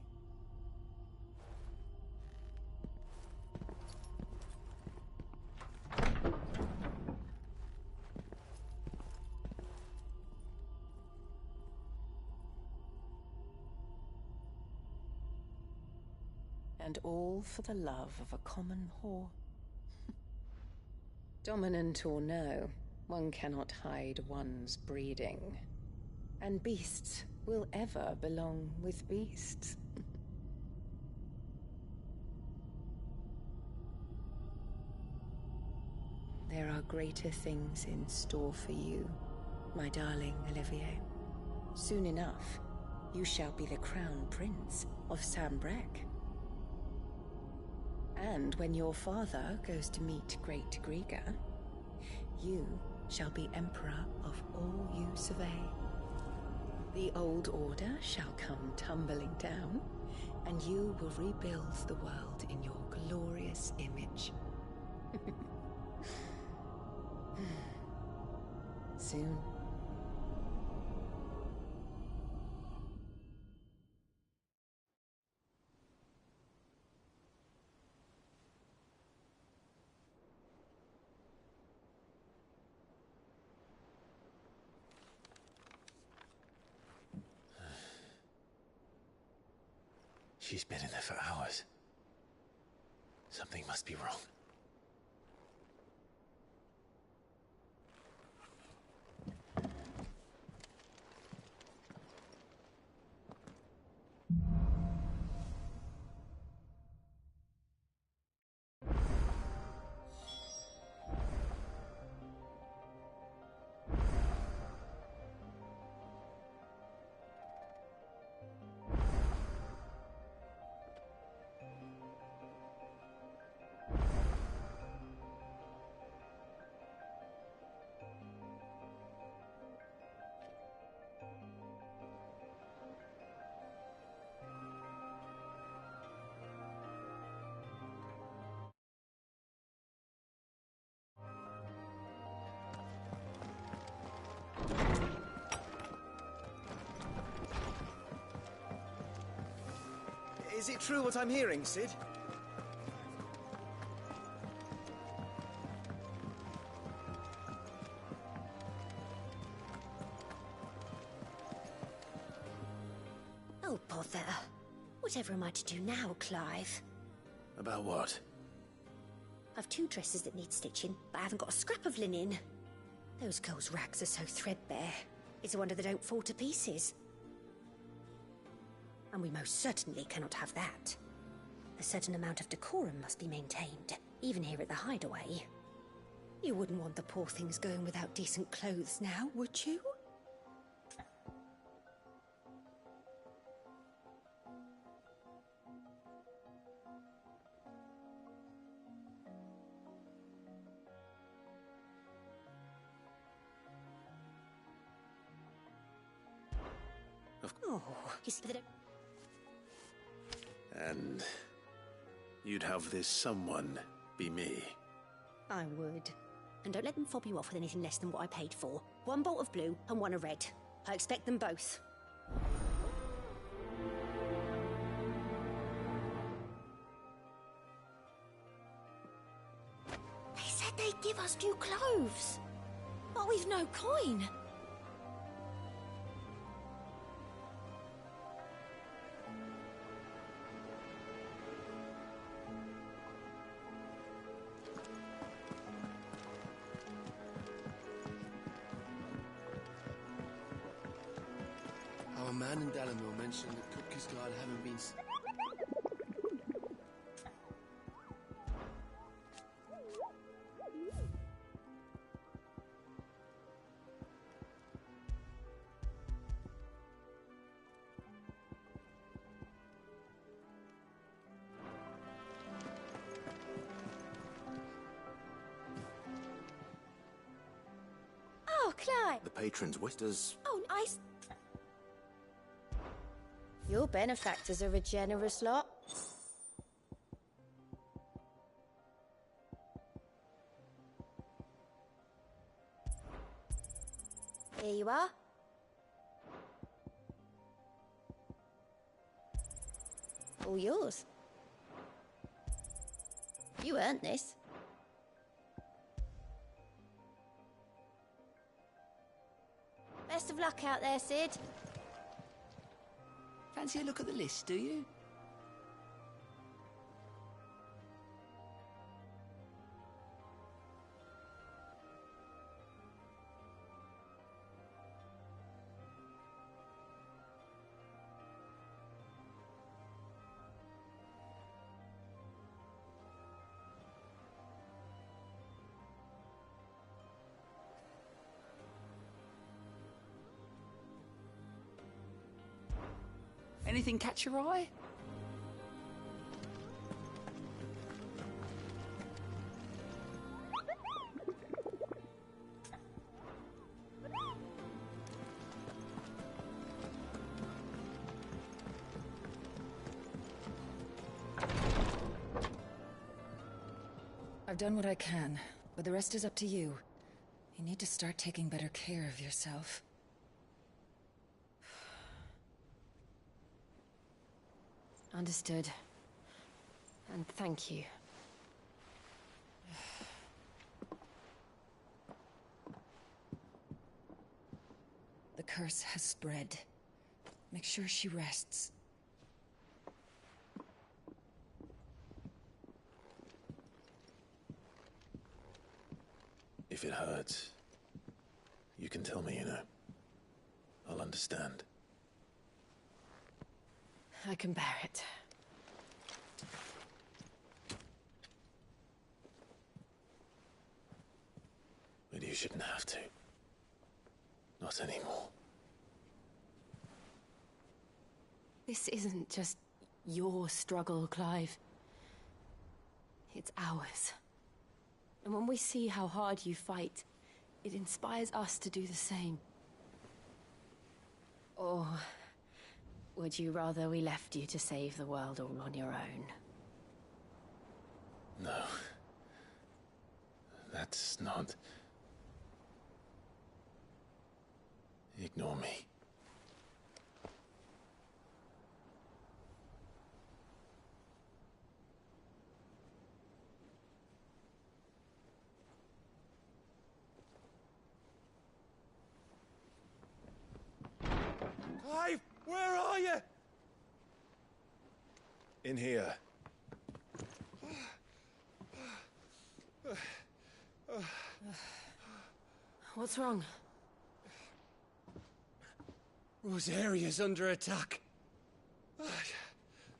S12: And all for the love of a common whore. Dominant or no, one cannot hide one's breeding. And beasts will ever belong with beasts. There are greater things in store for you, my darling Olivier. Soon enough, you shall be the crown prince of Sanbreque. And when your father goes to meet Great Griga, you shall be emperor of all you survey. The old order shall come tumbling down, and you will rebuild the world in your glorious image. Soon.
S3: She's been in there for hours. Something must be wrong.
S20: Is it true what I'm hearing, Sid?
S21: Oh, bother. Whatever am I to do now, Clive?
S3: About what?
S21: I've 2 dresses that need stitching, but I haven't got a scrap of linen. Those girls' rags are so threadbare. It's a wonder they don't fall to pieces. And we most certainly cannot have that. A certain amount of decorum must be maintained, even here at the Hideaway. You wouldn't want the poor things going without decent clothes now, would you? Oh, you see that?
S3: And you'd have this someone be me.
S21: I would. And don't let them fob you off with anything less than what I paid for. 1 bolt of blue and 1 of red. I expect them both. They said they'd give us new clothes. But we've no coin.
S22: Our man in Dallimore mentioned that Cookies Guard haven't been...
S21: Oh, Clive!
S3: The patrons' whisters.
S21: Oh, Your benefactors are a generous lot. Here you are. All yours. You earned this. Best of luck out there, Sid.
S23: Fancy a look at the list, do you? Anything catch your eye?
S24: I've done what I can, but the rest is up to you. You need to start taking better care of yourself.
S11: Understood. And thank you.
S24: The curse has spread. Make sure she rests.
S3: If it hurts, you can tell me, you know. I'll understand.
S11: I can bear it.
S3: But you shouldn't have to. Not anymore.
S11: This isn't just your struggle, Clive. It's ours. And when we see how hard you fight, it inspires us to do the same. Or would you rather we left you to save the world all on your own?
S3: No. That's not... Ignore me. In here.
S11: What's wrong?
S2: Rosaria's under attack.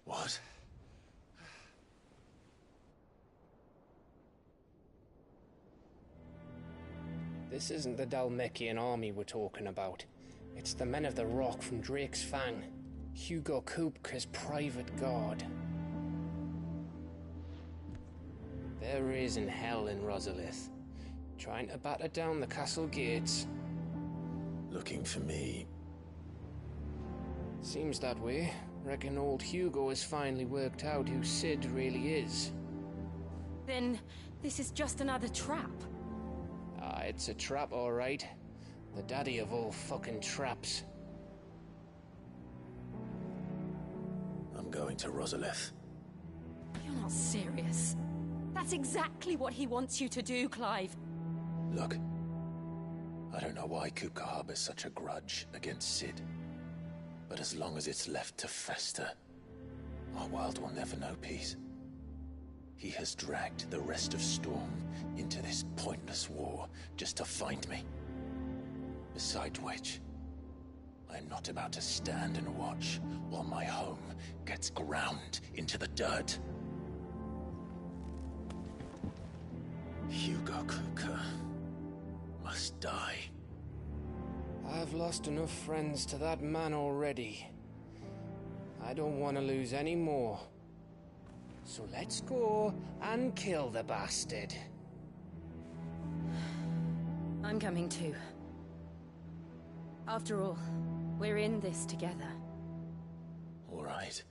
S3: What?
S2: This isn't the Dalmekian army we're talking about. It's the men of the Rock from Drake's Fang. Hugo Kupka's private guard. They're raising hell in Rosalith, trying to batter down the castle gates.
S3: Looking for me.
S2: Seems that way. Reckon old Hugo has finally worked out who Sid really is.
S11: Then this is just another trap.
S2: Ah, it's a trap, all right. The daddy of all fucking traps.
S3: I'm going to Rosalith.
S11: You're not serious. That's exactly what he wants you to do, Clive.
S3: Look, I don't know why Kupka harbors such a grudge against Sid. But as long as it's left to fester, our world will never know peace. He has dragged the rest of Storm into this pointless war just to find me. Besides which, I'm not about to stand and watch while my home gets ground into the dirt. Hugo Kupka must die.
S2: I've lost enough friends to that man already. I don't want to lose any more. So let's go and kill the bastard.
S11: I'm coming too. After all, we're in this together.
S3: All right.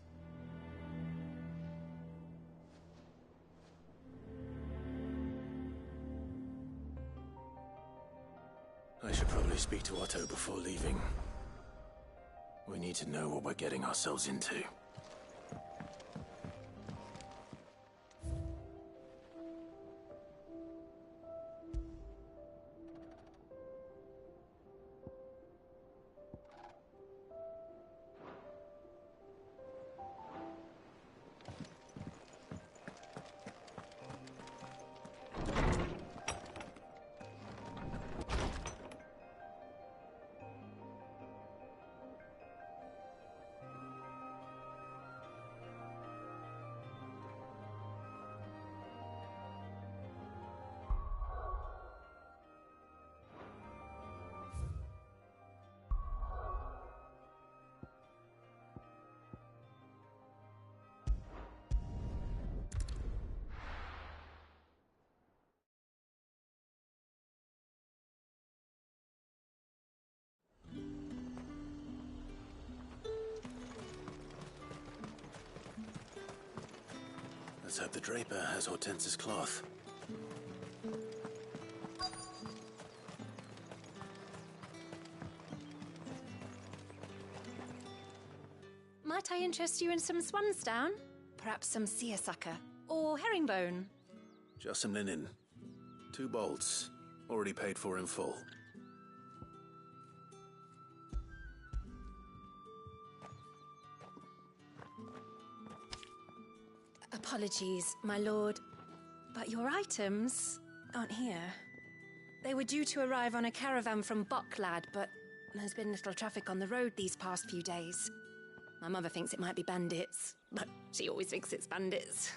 S3: I should probably speak to Otto before leaving. We need to know what we're getting ourselves into. Let's hope the Draper has Hortense's cloth.
S7: Might I interest you in some swansdown? Perhaps some seersucker? Or herringbone?
S3: Just some linen. 2 bolts. Already paid for in full.
S7: Apologies, my lord, but your items aren't here. They were due to arrive on a caravan from Bucklad, but there's been little traffic on the road these past few days. My mother thinks it might be bandits, but she always thinks it's bandits.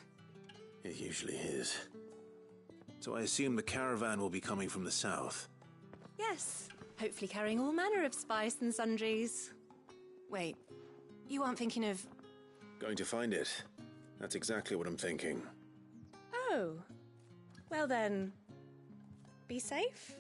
S3: It usually is. So I assume the caravan will be coming from the south.
S7: Yes, hopefully carrying all manner of spice and sundries. Wait, you aren't thinking of...
S3: Going to find it. That's exactly what I'm thinking.
S7: Oh, well then, be safe.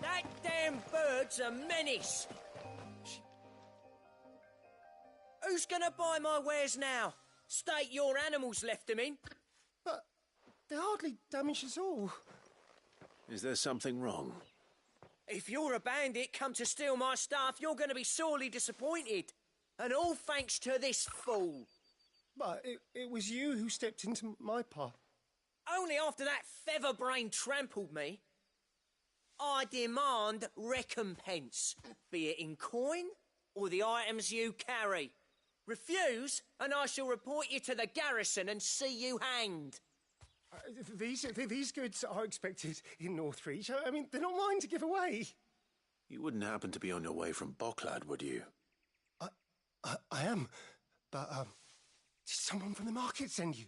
S9: That damn bird's a menace.
S2: Who's gonna buy my wares now? State your animals left them in.
S4: But they're hardly damaged at all.
S3: Is there something wrong?
S2: If you're a bandit come to steal my stuff, you're gonna be sorely disappointed. And all thanks to this fool.
S4: But it was you who stepped into my path.
S2: Only after that feather-brain trampled me. I demand recompense, be it in coin or the items you carry. Refuse, and I shall report you to the garrison and see you hanged.
S4: These goods are expected in Northreach. I mean, they're not mine to give away.
S3: You wouldn't happen to be on your way from Bocklad, would you?
S4: I am, but did someone from the market send you?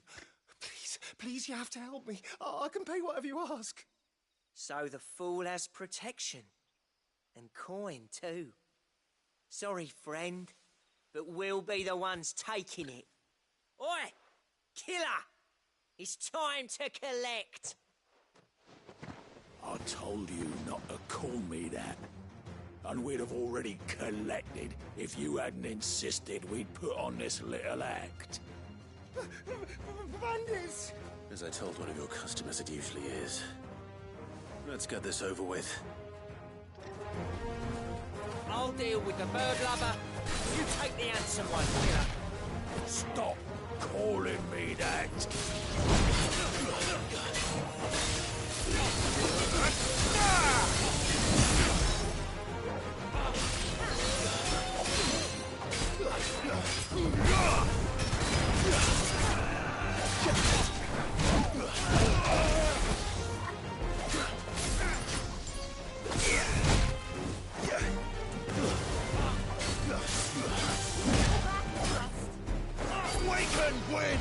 S4: Please, you have to help me. I can pay whatever you ask.
S2: So the fool has protection. And coin, too. Sorry, friend, but we'll be the ones taking it. Oi! Killer! It's time to collect!
S8: I told you not to call me that. And we'd have already collected if you hadn't insisted we'd put on this little act.
S4: Bandits!
S3: As I told one of your customers, it usually is. Let's get this over with.
S2: I'll deal with the bird lover. You take the handsome one, killer.
S8: Stop calling me that. Awaken wind!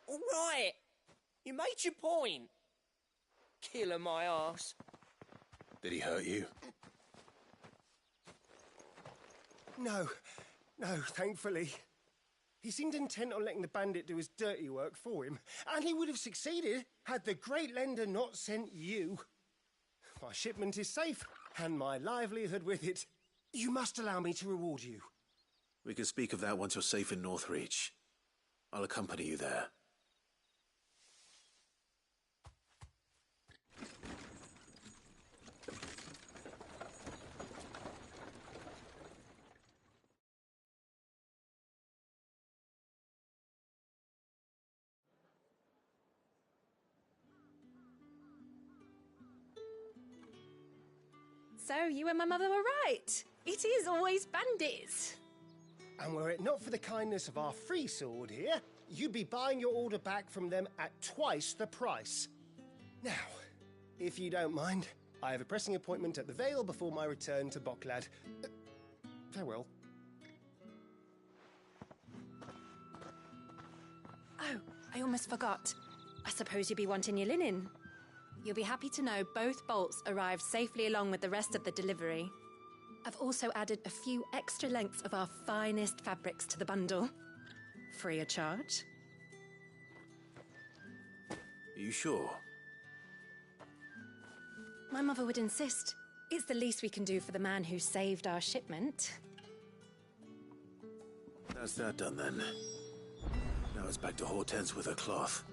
S2: All right. You made your point. Killer my ass.
S3: Did he hurt you?
S4: No, thankfully. He seemed intent on letting the bandit do his dirty work for him, and he would have succeeded had the Great Lender not sent you. My shipment is safe, and my livelihood with it. You must allow me to reward you.
S3: We can speak of that once you're safe in Northreach. I'll accompany you there.
S7: So you and my mother were right. It is always bandits.
S4: And were it not for the kindness of our free sword here, you'd be buying your order back from them at twice the price. Now, if you don't mind, I have a pressing appointment at the Vale before my return to Bocklad. Farewell.
S7: Oh, I almost forgot. I suppose you'll be wanting your linen. You'll be happy to know both bolts arrived safely along with the rest of the delivery. I've also added a few extra lengths of our finest fabrics to the bundle. Free of charge.
S3: Are you sure?
S7: My mother would insist. It's the least we can do for the man who saved our shipment.
S3: That's that done then. Now it's back to Hortense with her cloth.